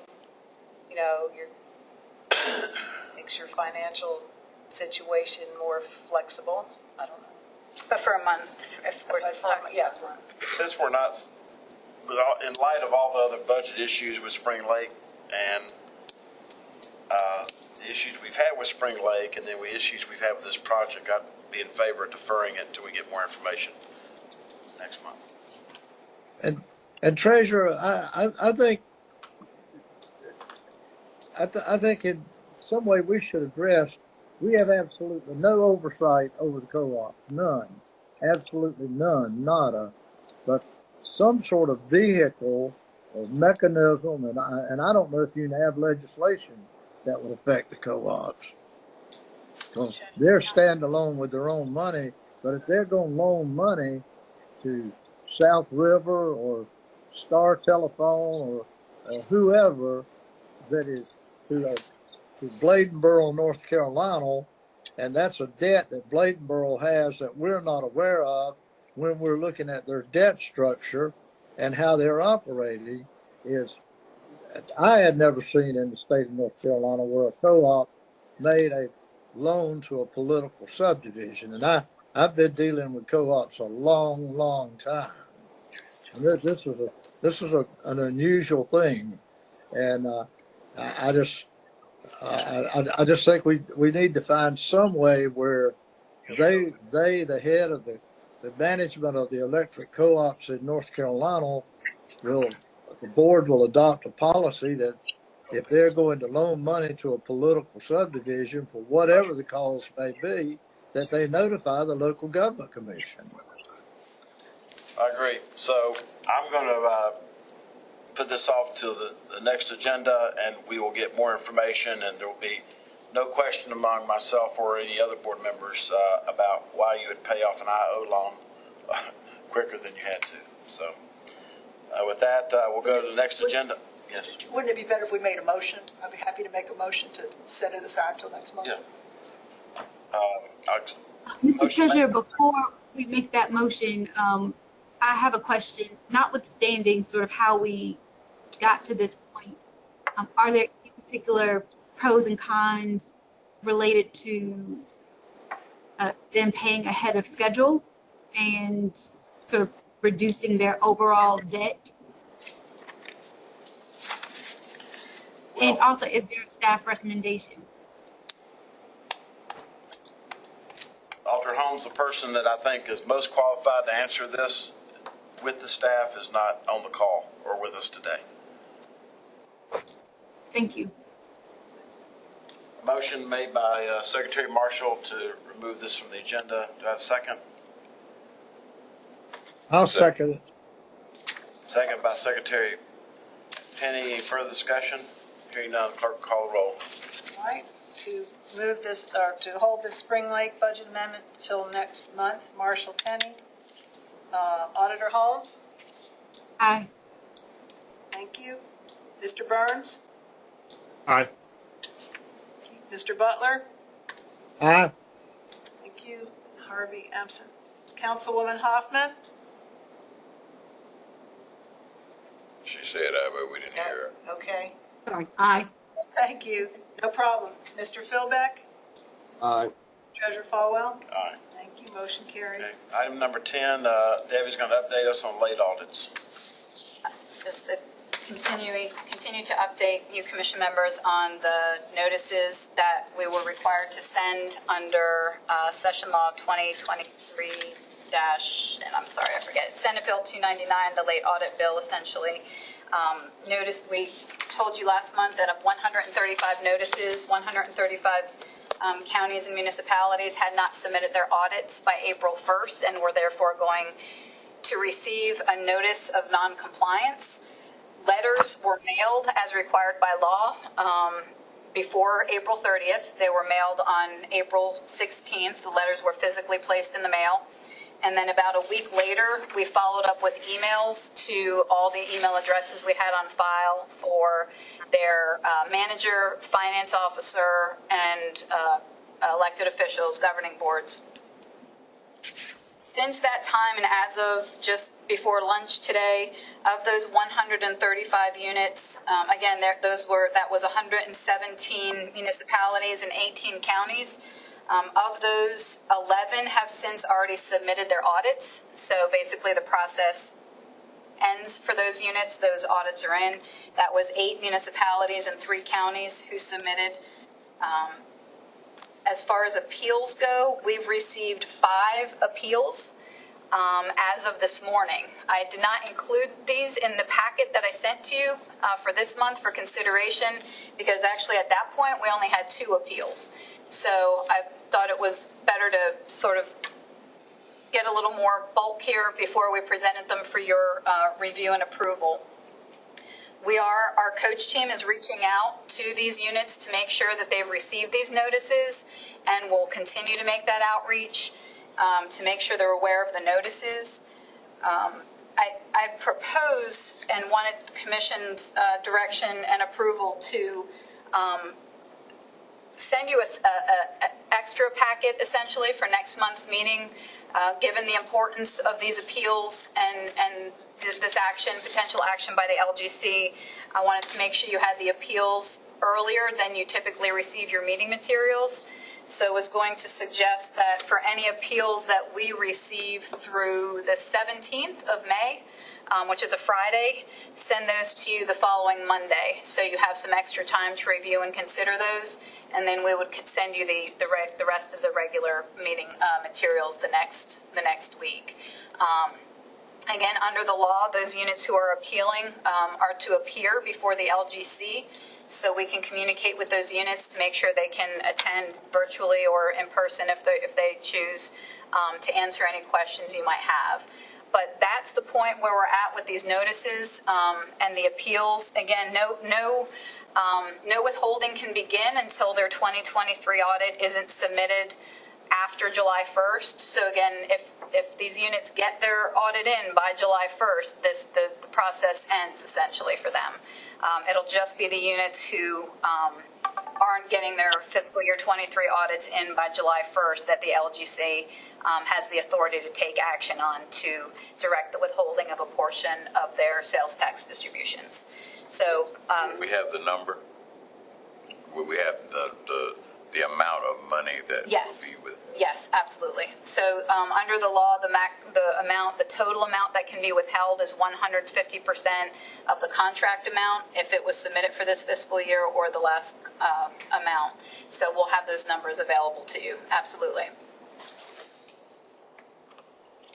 makes your financial situation more flexible. I don't know. But for a month, if we're talking. Yeah. Since we're not, in light of all the other budget issues with Spring Lake and the issues we've had with Spring Lake and then the issues we've had with this project, I'd be in favor of deferring it until we get more information next month. And Treasurer, I think in some way we should address, we have absolutely no oversight over the co-op, none, absolutely none, nada, but some sort of vehicle or mechanism, and I don't know if you can have legislation that would affect the co-ops. Because they're standalone with their own money, but if they're going to loan money to South River or Star Telephone or whoever that is to Bladenboro, North Carolina, and that's a debt that Bladenboro has that we're not aware of when we're looking at their debt structure and how they're operating, is I had never seen in the state of North Carolina where a co-op made a loan to a political subdivision. And I've been dealing with co-ops a long, long time. And this is an unusual thing. And I just think we need to find some way where the head of the management of the electric co-ops in North Carolina the board will adopt a policy that if they're going to loan money to a political subdivision for whatever the cause may be, that they notify the local government commission. I agree. So I'm going to put this off to the next agenda, and we will get more information, and there will be no question among myself or any other board members about why you would pay off an IO loan quicker than you had to. So with that, we'll go to the next agenda. Yes. Wouldn't it be better if we made a motion? I'd be happy to make a motion to set it aside until next month. Yeah. Mr. Treasurer, before we make that motion, I have a question, notwithstanding sort of how we got to this point. Are there any particular pros and cons related to them paying ahead of schedule and sort of reducing their overall debt? And also, is there a staff recommendation? Alder Holmes, the person that I think is most qualified to answer this with the staff, is not on the call or with us today. Thank you. Motion made by Secretary Marshall to remove this from the agenda. Do I have a second? I'll second it. Second by Secretary Penny. Any further discussion? Hearing none, clerk call the roll. All right, to move this, or to hold this Spring Lake budget amendment till next month, Marshall Penny. Auditor Holmes? Aye. Thank you. Mr. Burns? Aye. Mr. Butler? Aye. Thank you. Harvey absent. Councilwoman Hoffman? She said aye, but we didn't hear her. Okay. Sorry. Aye. Thank you. No problem. Mr. Philbeck? Aye. Treasurer Falwell? Aye. Thank you. Motion carries. Okay. Item number 10, Debbie's going to update us on late audits. Just to continue to update you commission members on the notices that we were required to send under Session Law 2023 and I'm sorry, I forget, Senate Bill 299, the late audit bill, essentially. Notice, we told you last month that of 135 notices, 135 counties and municipalities had not submitted their audits by April 1st and were therefore going to receive a notice of non-compliance. Letters were mailed as required by law before April 30th. They were mailed on April 16th. The letters were physically placed in the mail. And then about a week later, we followed up with emails to all the email addresses we had on file for their manager, finance officer, and elected officials, governing boards. Since that time, and as of just before lunch today, of those 135 units, again, that was 117 municipalities and 18 counties. Of those, 11 have since already submitted their audits. So basically, the process ends for those units. Those audits are in. That was 8 municipalities and 3 counties who submitted. As far as appeals go, we've received 5 appeals as of this morning. I did not include these in the packet that I sent to you for this month for consideration, because actually at that point, we only had 2 appeals. So I thought it was better to sort of get a little more bulk here before we presented them for your review and approval. Our coach team is reaching out to these units to make sure that they've received these notices, and will continue to make that outreach to make sure they're aware of the notices. I propose and wanted Commission's direction and approval to send you a extra packet essentially for next month's meeting. Given the importance of these appeals and this action, potential action by the LGC, I wanted to make sure you had the appeals earlier than you typically receive your meeting materials. So I was going to suggest that for any appeals that we receive through the 17th of May, which is a Friday, send those to you the following Monday. So you have some extra time to review and consider those. And then we would send you the rest of the regular meeting materials the next week. Again, under the law, those units who are appealing are to appear before the LGC, so we can communicate with those units to make sure they can attend virtually or in person if they choose to answer any questions you might have. But that's the point where we're at with these notices and the appeals. Again, no withholding can begin until their 2023 audit isn't submitted after July 1st. So again, if these units get their audit in by July 1st, the process ends essentially for them. It'll just be the units who aren't getting their fiscal year 23 audits in by July 1st that the LGC has the authority to take action on to direct the withholding of a portion of their sales tax distributions. So we have the number. We have the amount of money that yes. will be with. Yes, absolutely. So under the law, the total amount that can be withheld is 150% of the contract amount if it was submitted for this fiscal year or the last amount. So we'll have those numbers available to you. Absolutely.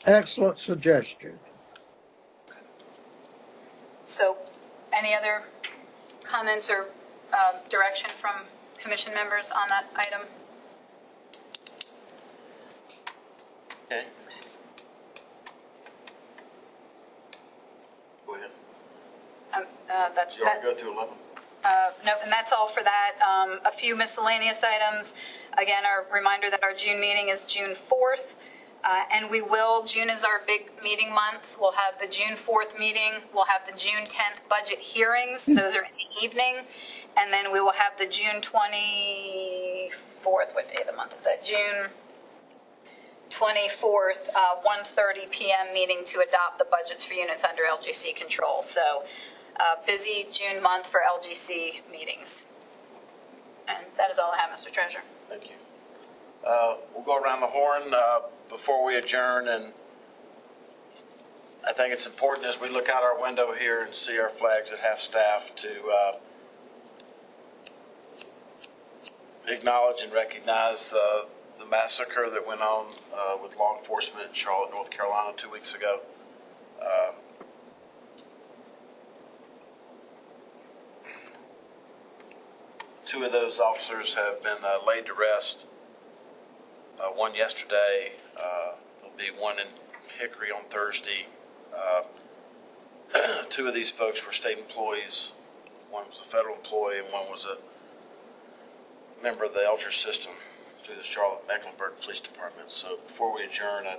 Excellent suggestion. So any other comments or direction from Commission members on that item? Okay. Go ahead. That's You want to go to 11? No, and that's all for that. A few miscellaneous items. Again, our reminder that our June meeting is June 4th. And June is our big meeting month. We'll have the June 4th meeting. We'll have the June 10th budget hearings. Those are in the evening. And then we will have the June 24th, what day of the month is that? June 24th, 1:30 p.m. meeting to adopt the budgets for units under LGC control. So busy June month for LGC meetings. And that is all I have, Mr. Treasurer. Thank you. We'll go around the horn before we adjourn, and I think it's important as we look out our window here and see our flags at half-staff to acknowledge and recognize the massacre that went on with law enforcement in Charlotte, North Carolina 2 weeks ago. Two of those officers have been laid to rest. One yesterday, there'll be one in Hickory on Thursday. Two of these folks were state employees. One was a federal employee and one was a member of the Elger system through the Charlotte-Mecklenburg Police Department. So before we adjourn, I'd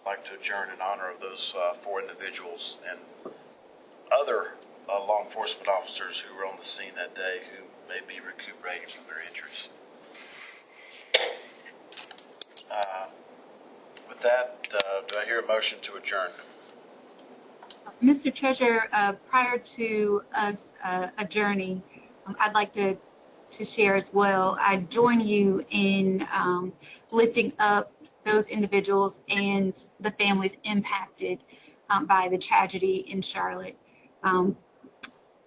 I'd like to adjourn in honor of those four individuals and other law enforcement officers who were on the scene that day who may be recuperating from their injuries. With that, do I hear a motion to adjourn? Mr. Treasurer, prior to us adjourning, I'd like to share as well. I join you in lifting up those individuals and the families impacted by the tragedy in Charlotte.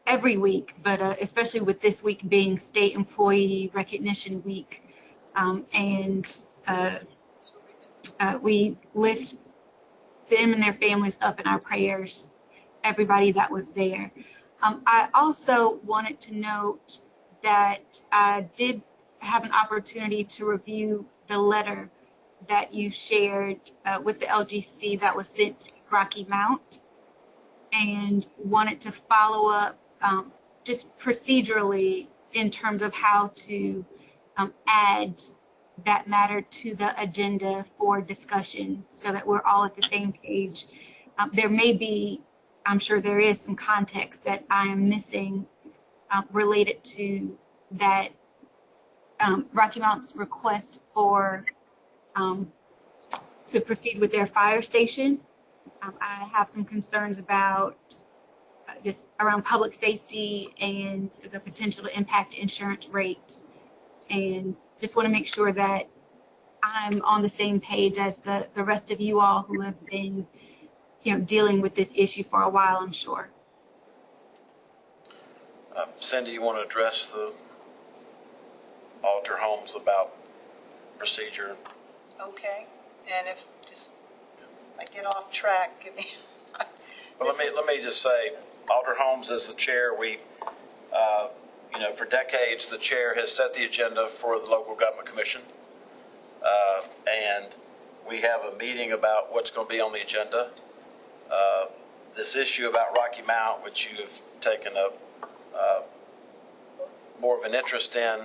Every week, but especially with this week being State Employee Recognition Week, we lift them and their families up in our prayers, everybody that was there. I also wanted to note that I did have an opportunity to review the letter that you shared with the LGC that was sent to Rocky Mount, and wanted to follow up just procedurally in terms of how to add that matter to the agenda for discussion so that we're all at the same page. There may be, I'm sure there is some context that I am missing related to that Rocky Mount's request for to proceed with their fire station. I have some concerns about just around public safety and the potential to impact insurance rates. And just want to make sure that I'm on the same page as the rest of you all who have been, dealing with this issue for a while, I'm sure. Cindy, you want to address the Alter Homes about procedure? Okay, and if just I get off track, give me. Well, let me just say, Alder Holmes is the chair. We, for decades, the chair has set the agenda for the local government commission, and we have a meeting about what's going to be on the agenda. This issue about Rocky Mount, which you have taken up more of an interest in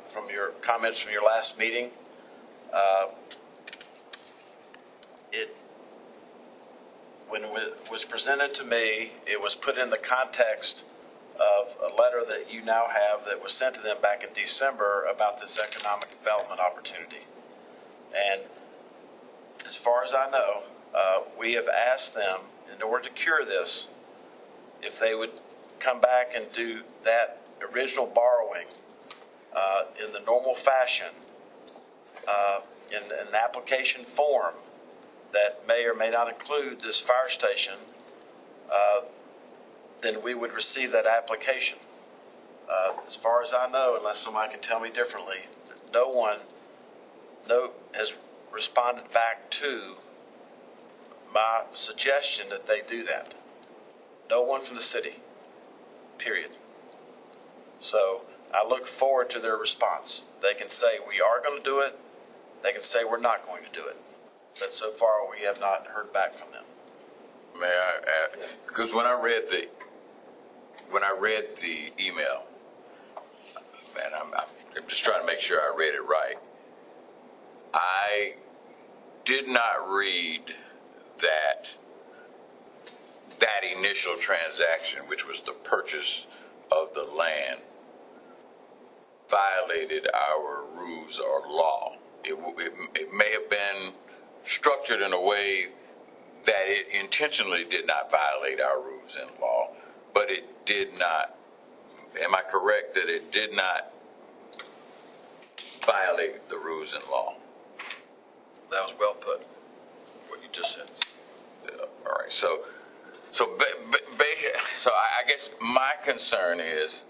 from your comments from your last meeting, when it was presented to me, it was put in the context of a letter that you now have that was sent to them back in December about this economic development opportunity. And as far as I know, we have asked them, in order to cure this, if they would come back and do that original borrowing in the normal fashion, in an application form that may or may not include this fire station, then we would receive that application. As far as I know, unless somebody can tell me differently, no one has responded back to my suggestion that they do that. No one from the city, period. So I look forward to their response. They can say we are going to do it. They can say we're not going to do it. But so far we have not heard back from them. May I add? Because when I read the email, and I'm just trying to make sure I read it right, I did not read that initial transaction, which was the purchase of the land, violated our rules or law. It may have been structured in a way that it intentionally did not violate our rules and law, but it did not. Am I correct that it did not violate the rules and law? That was well put, what you just said. All right. So I guess my concern is,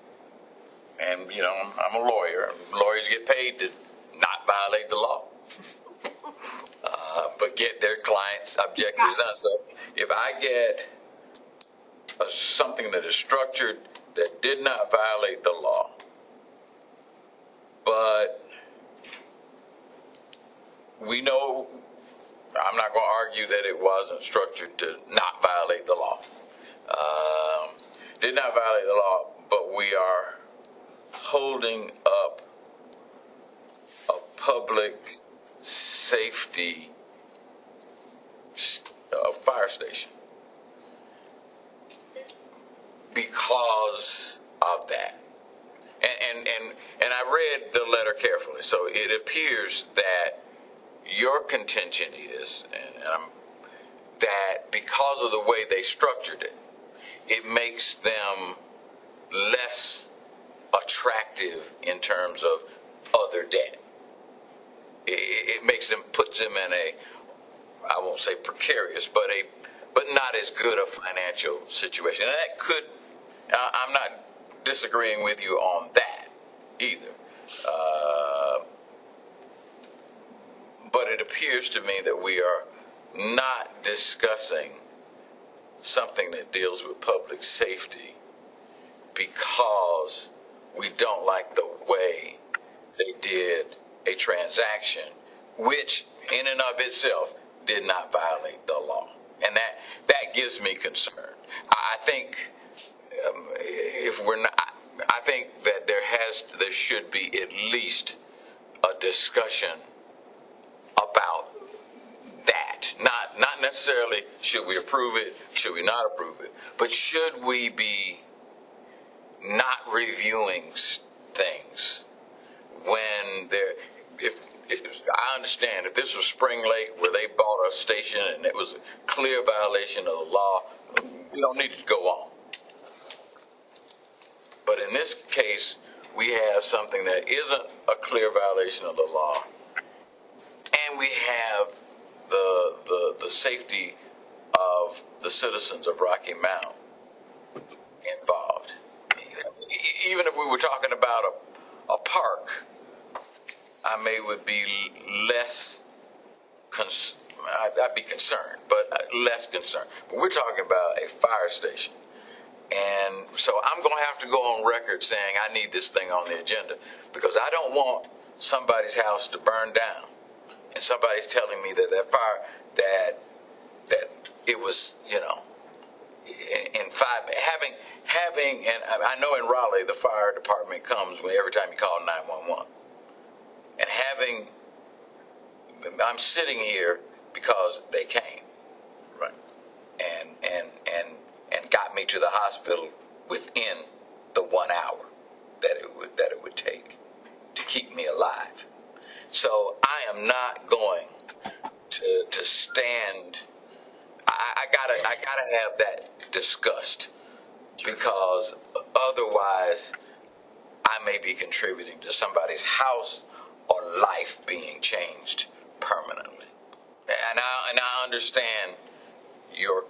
and I'm a lawyer. Lawyers get paid to not violate the law, but get their clients' objectives done. So if I get something that is structured that did not violate the law, but we know, I'm not going to argue that it wasn't structured to not violate the law. Did not violate the law, but we are holding up a public safety station because of that. And I read the letter carefully, so it appears that your contention is, that because of the way they structured it, it makes them less attractive in terms of other debt. It makes them, puts them in a, I won't say precarious, but not as good a financial situation. And that could, I'm not disagreeing with you on that either. But it appears to me that we are not discussing something that deals with public safety because we don't like the way they did a transaction, which in and of itself did not violate the law. And that gives me concern. I think if we're not, I think that there should be at least a discussion about that. Not necessarily should we approve it, should we not approve it, but should we be not reviewing things when if I understand if this was Spring Lake where they bought a station and it was a clear violation of the law, we don't need to go on. But in this case, we have something that isn't a clear violation of the law, and we have the safety of the citizens of Rocky Mount involved. Even if we were talking about a park, I would be less I'd be concerned, but less concerned. But we're talking about a fire station. And so I'm going to have to go on record saying I need this thing on the agenda because I don't want somebody's house to burn down and somebody's telling me that fire, that it was, in having, and I know in Raleigh, the fire department comes every time you call 911. And I'm sitting here because they came. Right. And got me to the hospital within the 1 hour that it would take to keep me alive. So I am not going to stand. I gotta have that discussed because otherwise I may be contributing to somebody's house or life being changed permanently. And I understand your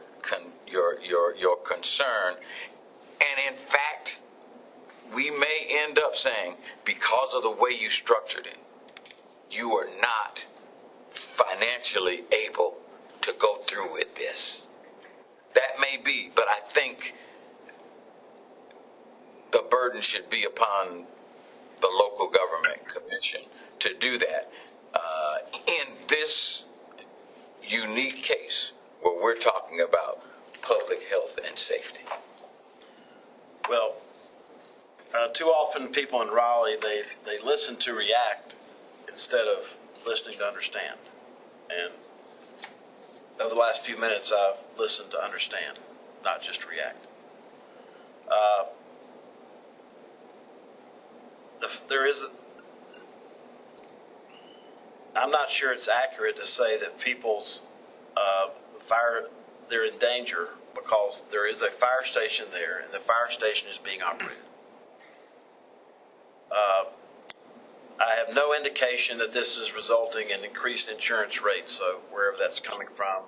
concern, and in fact, we may end up saying because of the way you structured it, you are not financially able to go through with this. That may be, but I think the burden should be upon the local government commission to do that. In this unique case where we're talking about public health and safety. Well, too often people in Raleigh, they listen to react instead of listening to understand. And over the last few minutes, I've listened to understand, not just react. I'm not sure it's accurate to say that people's they're in danger because there is a fire station there and the fire station is being operated. I have no indication that this is resulting in increased insurance rates, so wherever that's coming from.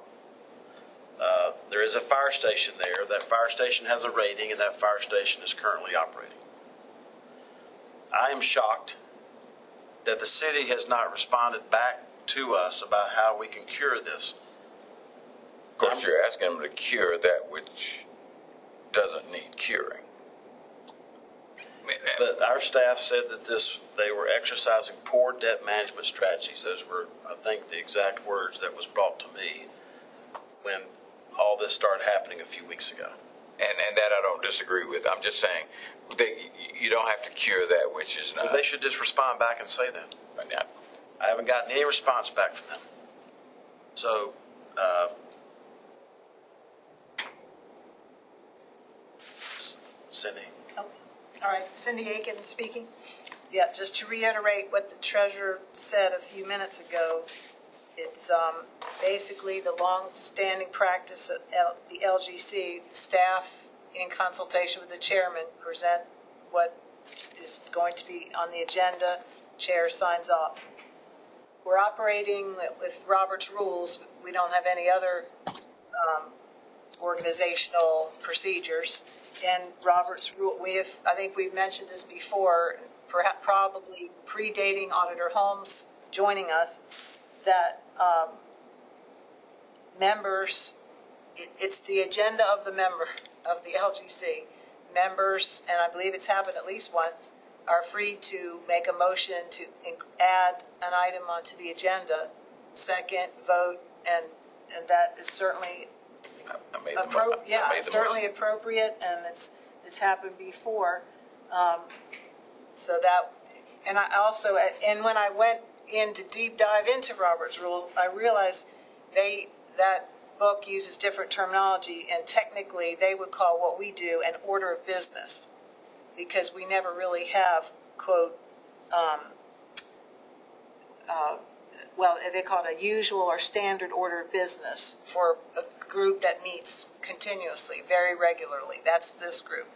There is a fire station there. That fire station has a rating, and that fire station is currently operating. I am shocked that the city has not responded back to us about how we can cure this. Of course, you're asking them to cure that which doesn't need curing. But our staff said that they were exercising poor debt management strategies. Those were, I think, the exact words that was brought to me when all this started happening a few weeks ago. And that I don't disagree with. I'm just saying you don't have to cure that which is not. Well, they should just respond back and say that. I haven't gotten any response back from them. So Cindy. Oh, all right, Cindy Aiken speaking. Yeah, just to reiterate what the treasurer said a few minutes ago, it's basically the long-standing practice at the LGC, the staff in consultation with the chairman present what is going to be on the agenda, chair signs off. We're operating with Robert's rules. We don't have any other organizational procedures. And Robert's rule, I think we've mentioned this before, perhaps probably predating Auditor Holmes joining us, that members, it's the agenda of the member of the LGC. Members, and I believe it's happened at least once, are free to make a motion to add an item onto the agenda, second, vote, and that is certainly certainly appropriate, and it's happened before. So that, and I also, and when I went in to deep dive into Robert's rules, I realized that book uses different terminology, and technically they would call what we do an order of business, because we never really have, quote, well, they call it a usual or standard order of business for a group that meets continuously, very regularly. That's this group.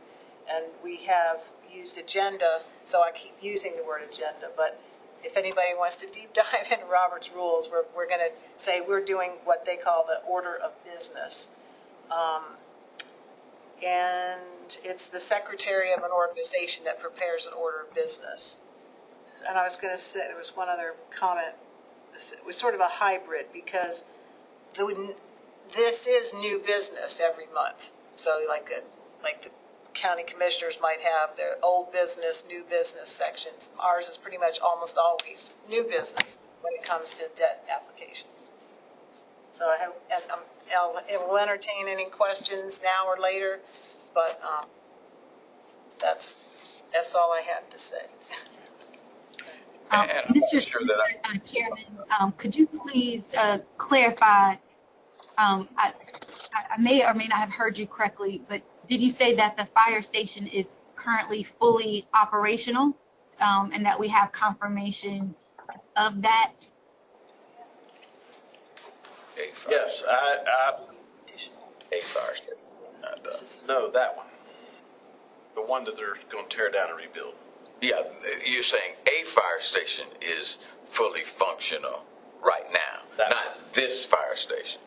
And we have used agenda, so I keep using the word agenda, but if anybody wants to deep dive into Robert's rules, we're going to say we're doing what they call the order of business. And it's the secretary of an organization that prepares an order of business. And I was going to say, there was one other comment. It was sort of a hybrid, because this is new business every month. So like the county commissioners might have their old business, new business sections. Ours is pretty much almost always new business when it comes to debt applications. So I have, and it will entertain any questions now or later, but that's all I have to say. Mr. Chairman, could you please clarify? I may or may not have heard you correctly, but did you say that the fire station is currently fully operational, and that we have confirmation of that? Yes, A fire station, not done. no, that one. The one that they're going to tear down and rebuild. Yeah, you're saying a fire station is fully functional right now, not this fire station.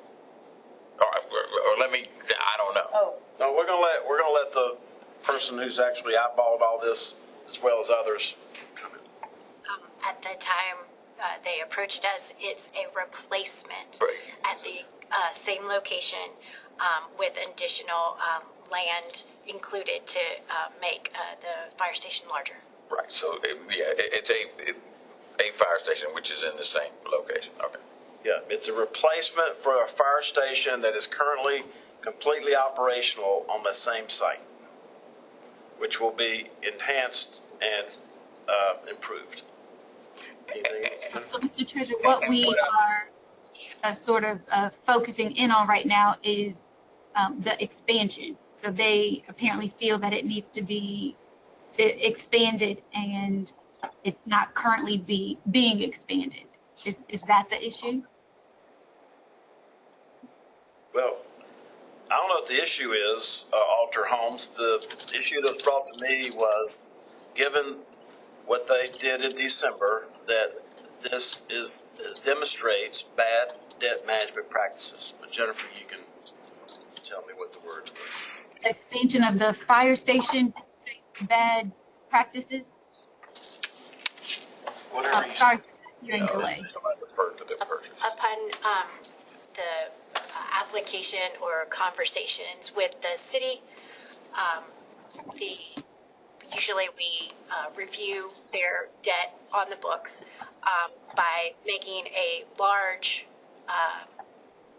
Or let me, I don't know. Oh, No, we're gonna let the person who's actually eyeballed all this, as well as others, comment. At the time they approached us, it's a replacement Right. at the same location with additional land included to make the fire station larger. Right, so, it's a fire station which is in the same location, okay. Yeah, it's a replacement for a fire station that is currently completely operational on the same site, which will be enhanced and improved. Anything else? So, Mr. Treasurer, what we are sort of focusing in on right now is the expansion. So they apparently feel that it needs to be expanded, and it's not currently being expanded. Is that the issue? Well, I don't know what the issue is, Alter Holmes. The issue that was brought to me was, given what they did in December, that this demonstrates bad debt management practices. But Jennifer, you can tell me what the words were. Expansion of the fire station, bad practices? Whatever you Sorry, hearing delay. Upon the application or conversations with the city, usually we review their debt on the books by making a large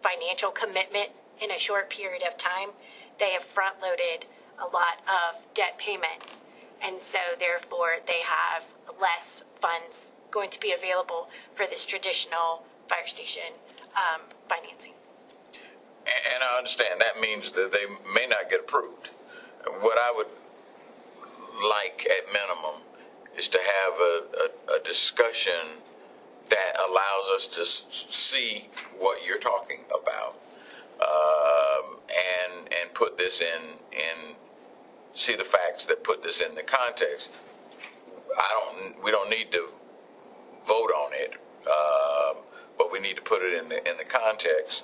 financial commitment in a short period of time. They have front-loaded a lot of debt payments, and so therefore they have less funds going to be available for this traditional fire station financing. And I understand that means that they may not get approved. What I would like at minimum is to have a discussion that allows us to see what you're talking about, and put this in see the facts that put this in the context. We don't need to vote on it, but we need to put it in the context,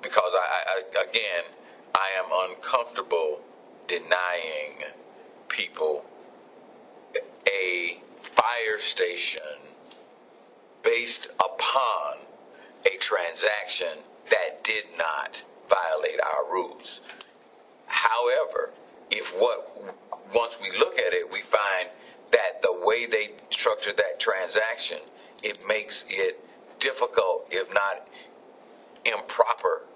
because I am uncomfortable denying people a fire station based upon a transaction that did not violate our rules. However, once we look at it, we find that the way they structured that transaction, it makes it difficult, if not improper,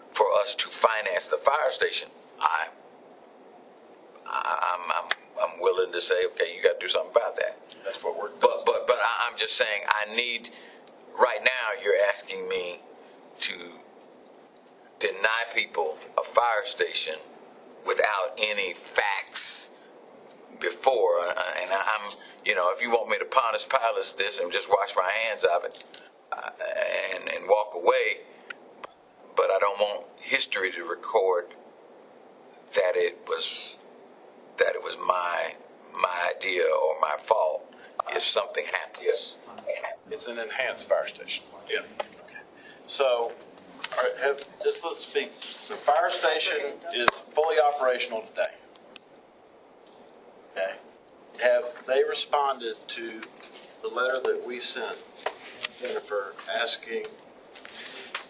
for us to finance the fire station. I'm willing to say, okay, you got to do something about that. That's what we're. But I'm just saying, I need. Right now, you're asking me to deny people a fire station without any facts before, and I'm, if you want me to Pontius Pilate this and just wash my hands of it and walk away, but I don't want history to record that it was my idea or my fault if something happened. Yes. It's an enhanced fire station. Yeah. Okay. So, all right, just let's speak. The fire station is fully operational today. Okay. Have they responded to the letter that we sent Jennifer asking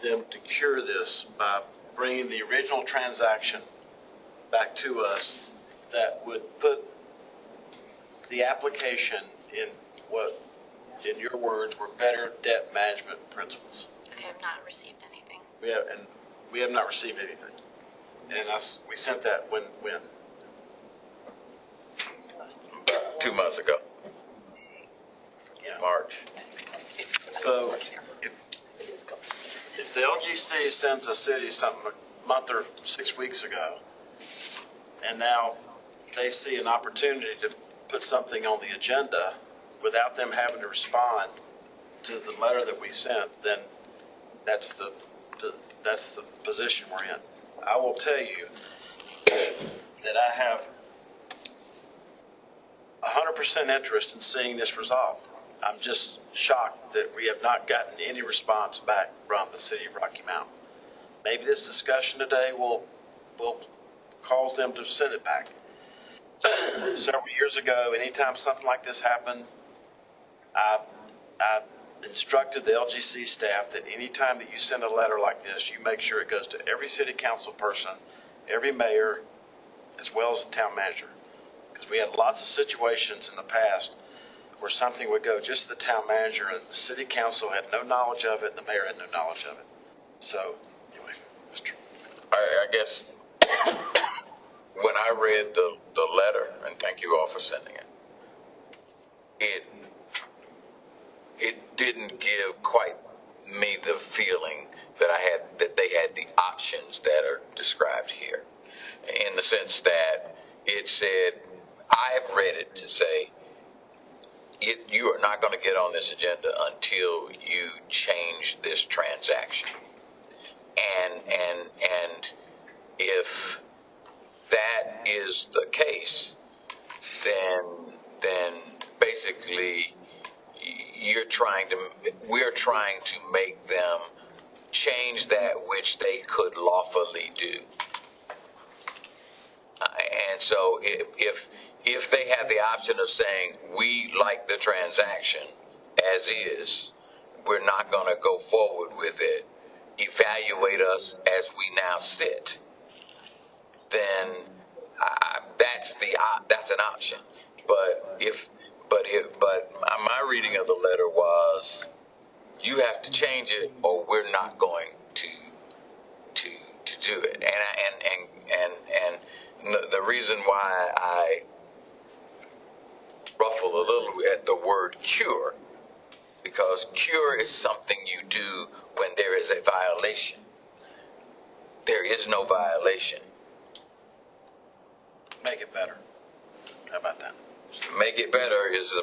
them to cure this by bringing the original transaction back to us that would put the application in what, in your words, were better debt management principles? I have not received anything. We have not received anything. And we sent that when? 2 months ago. Yeah. March. So if the LGC sends a city something a month or 6 weeks ago, and now they see an opportunity to put something on the agenda without them having to respond to the letter that we sent, then that's the position we're in. I will tell you that I have 100% interest in seeing this resolved. I'm just shocked that we have not gotten any response back from the city of Rocky Mount. Maybe this discussion today will cause them to send it back. Several years ago, anytime something like this happened, I instructed the LGC staff that anytime that you send a letter like this, you make sure it goes to every city council person, every mayor, as well as the town manager. Because we had lots of situations in the past where something would go just to the town manager and the city council had no knowledge of it and the mayor had no knowledge of it. So, anyway, Mr. I guess when I read the letter, and thank you all for sending it, it didn't give quite me the feeling that they had the options that are described here, in the sense that it said, I have read it to say, you are not going to get on this agenda until you change this transaction. And if that is the case, then basically we're trying to make them change that which they could lawfully do. And so if they have the option of saying, we like the transaction as is, we're not going to go forward with it, evaluate us as we now sit, then that's an option. But my reading of the letter was, you have to change it or we're not going to do it. And the reason why I ruffle a little at the word cure, because cure is something you do when there is a violation. There is no violation. Make it better. How about that? Make it better is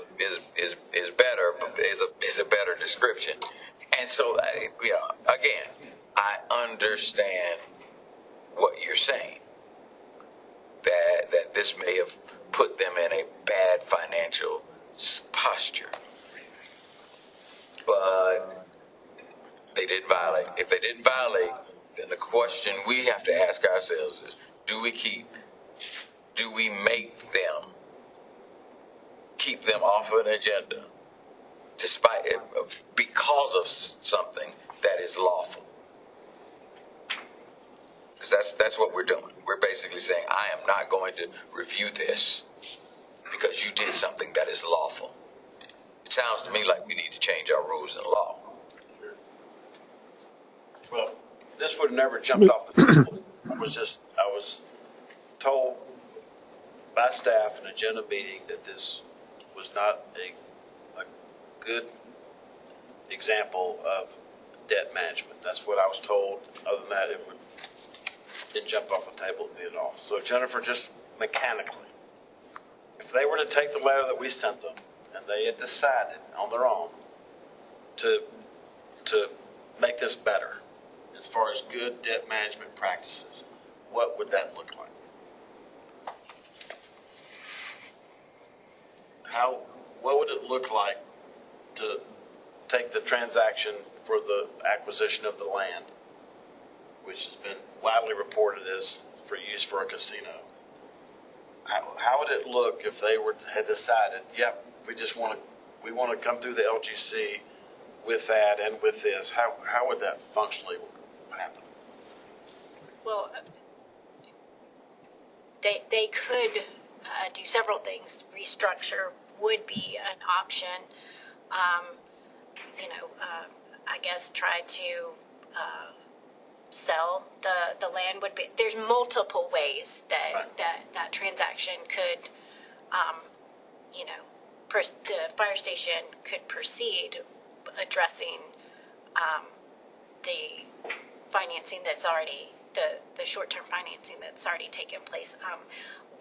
better, but is a better description. And so, again, I understand what you're saying. That this may have put them in a bad financial posture, but they didn't violate. If they didn't violate, then the question we have to ask ourselves is: do we make them keep them off an agenda, because of something that is lawful? Because that's what we're doing. We're basically saying, I am not going to review this because you did something that is lawful. It sounds to me like we need to change our rules and law. Well, this would have never jumped off the table. I was told by staff in a agenda meeting that this was not a good example of debt management. That's what I was told. Other than that, didn't jump off the table at me at all. So Jennifer, just mechanically, if they were to take the letter that we sent them and they had decided on their own to make this better as far as good debt management practices, what would that look like? What would it look like to take the transaction for the acquisition of the land, which has been widely reported as for use for a casino? How would it look if they had decided, yep, we want to come through the LGC with that and with this? How would that functionally happen? Well, they could do several things. Restructure would be an option. I guess try to sell the land would be. There's multiple ways that transaction could, the fire station could proceed addressing the financing that's already the short-term financing that's already taken place.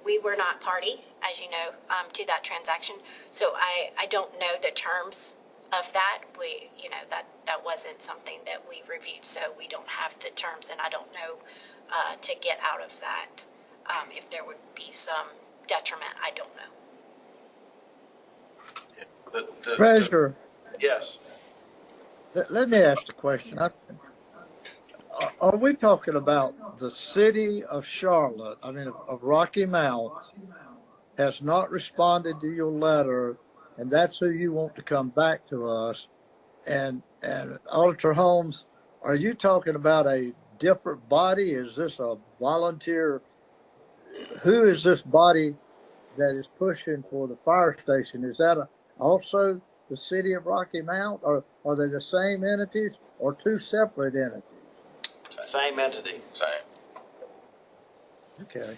We were not party, as you know, to that transaction, so I don't know the terms of that. That wasn't something that we reviewed, so we don't have the terms, and I don't know to get out of that if there would be some detriment. I don't know. Treasurer, Yes. let me ask the question. Are we talking about the city of Charlotte, of Rocky Mount, has not responded to your letter, and that's who you want to come back to us? And Auditor Holmes, are you talking about a different body? Is this a volunteer? Who is this body that is pushing for the fire station? Is that also the city of Rocky Mount, or are they the same entities or two separate entities? Same entity. Same. Okay.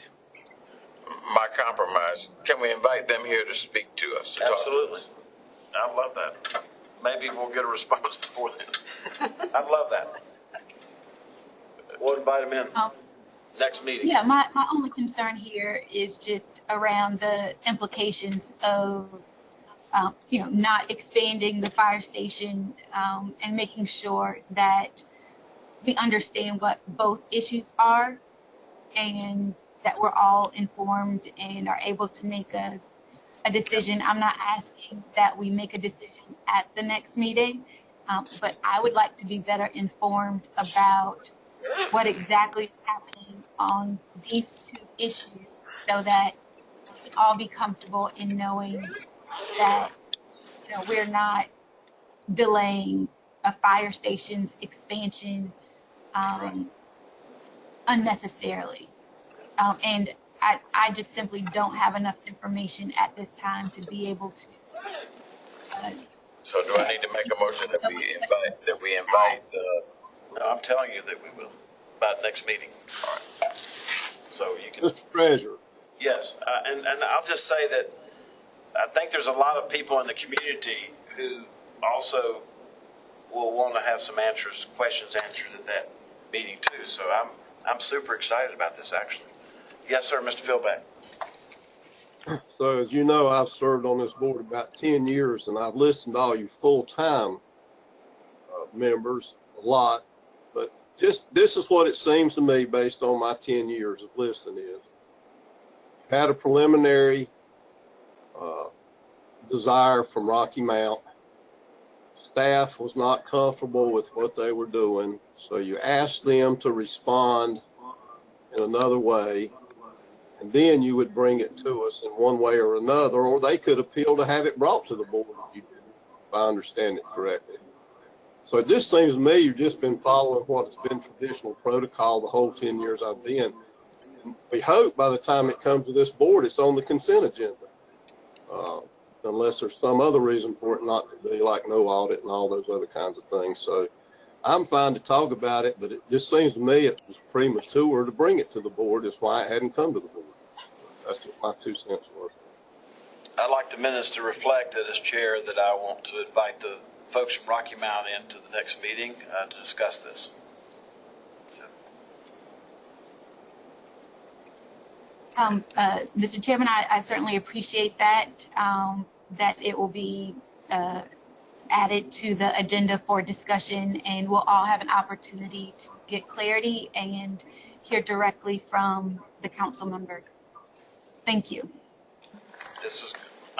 My compromise, can we invite them here to speak to us? To Absolutely. Talk I'd love that. Maybe we'll get a response before then. I'd love that. We'll invite them in. Next meeting. Yeah, my only concern here is just around the implications of, not expanding the fire station and making sure that we understand what both issues are and that we're all informed and are able to make a decision. I'm not asking that we make a decision at the next meeting, but I would like to be better informed about what exactly is happening on these two issues so that we can all be comfortable in knowing that, we're not delaying a fire station's expansion unnecessarily. And I just simply don't have enough information at this time to be able to. So do I need to make a motion that we invite No, I'm telling you that we will by next meeting. All right. So you can. Mr. Treasurer. Yes, and I'll just say that I think there's a lot of people in the community who also will want to have some questions answered at that meeting too. So I'm super excited about this actually. Yes, sir, Mr. Philback. So as you know, I've served on this board about 10 years, and I've listened to all you full-time members a lot. But just this is what it seems to me based on my 10 years of listening is. Had a preliminary desire from Rocky Mount. Staff was not comfortable with what they were doing, so you asked them to respond in another way, and then you would bring it to us in one way or another, or they could appeal to have it brought to the board if you didn't, if I understand it correctly. So it just seems to me you've just been following what has been traditional protocol the whole 10 years I've been. We hope by the time it comes to this board, it's on the consent agenda. Unless there's some other reason for it not to be, like no audit and all those other kinds of things. So I'm fine to talk about it, but it just seems to me it was premature to bring it to the board. That's why it hadn't come to the board. That's just my 2 cents worth. I'd like the minutes to reflect that as chair that I want to invite the folks from Rocky Mount into the next meeting to discuss this. So. Mr. Chairman, I certainly appreciate that, that it will be added to the agenda for discussion, and we'll all have an opportunity to get clarity and hear directly from the council member. Thank you.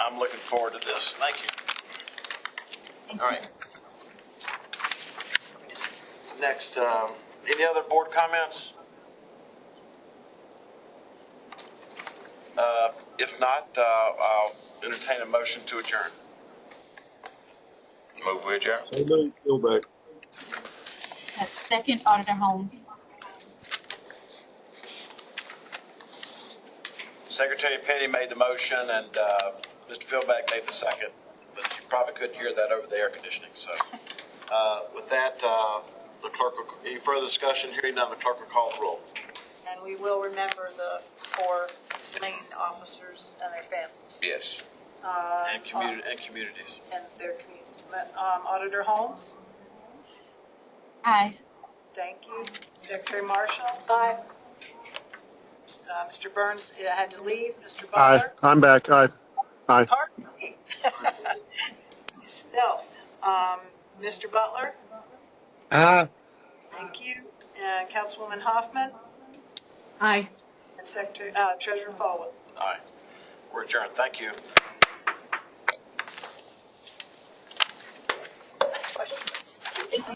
I'm looking forward to this. Thank you. Thank All right. Next, any other board comments? If not, I'll entertain a motion to adjourn. Move with adjourn. So maybe go back. Second, Auditor Holmes. Secretary Penny made the motion, and Mr. Philbeck made the second, but you probably couldn't hear that over the air conditioning. So, with that, the clerk will, any further discussion? Hearing none, the clerk will call the roll. And we will remember the 4 slain officers and their families. Yes. And communities. And their communities. Auditor Holmes? Aye. Thank you. Secretary Marshall? Aye. Mr. Burns had to leave. Mr. Aye, Butler? I'm back. Aye. Aye. Pardon me. Stealth. Mr. Butler? Aye. Thank you. And Councilwoman Hoffman? Aye. And Secretary, Treasurer Falwell? Aye. We're adjourned. Thank you.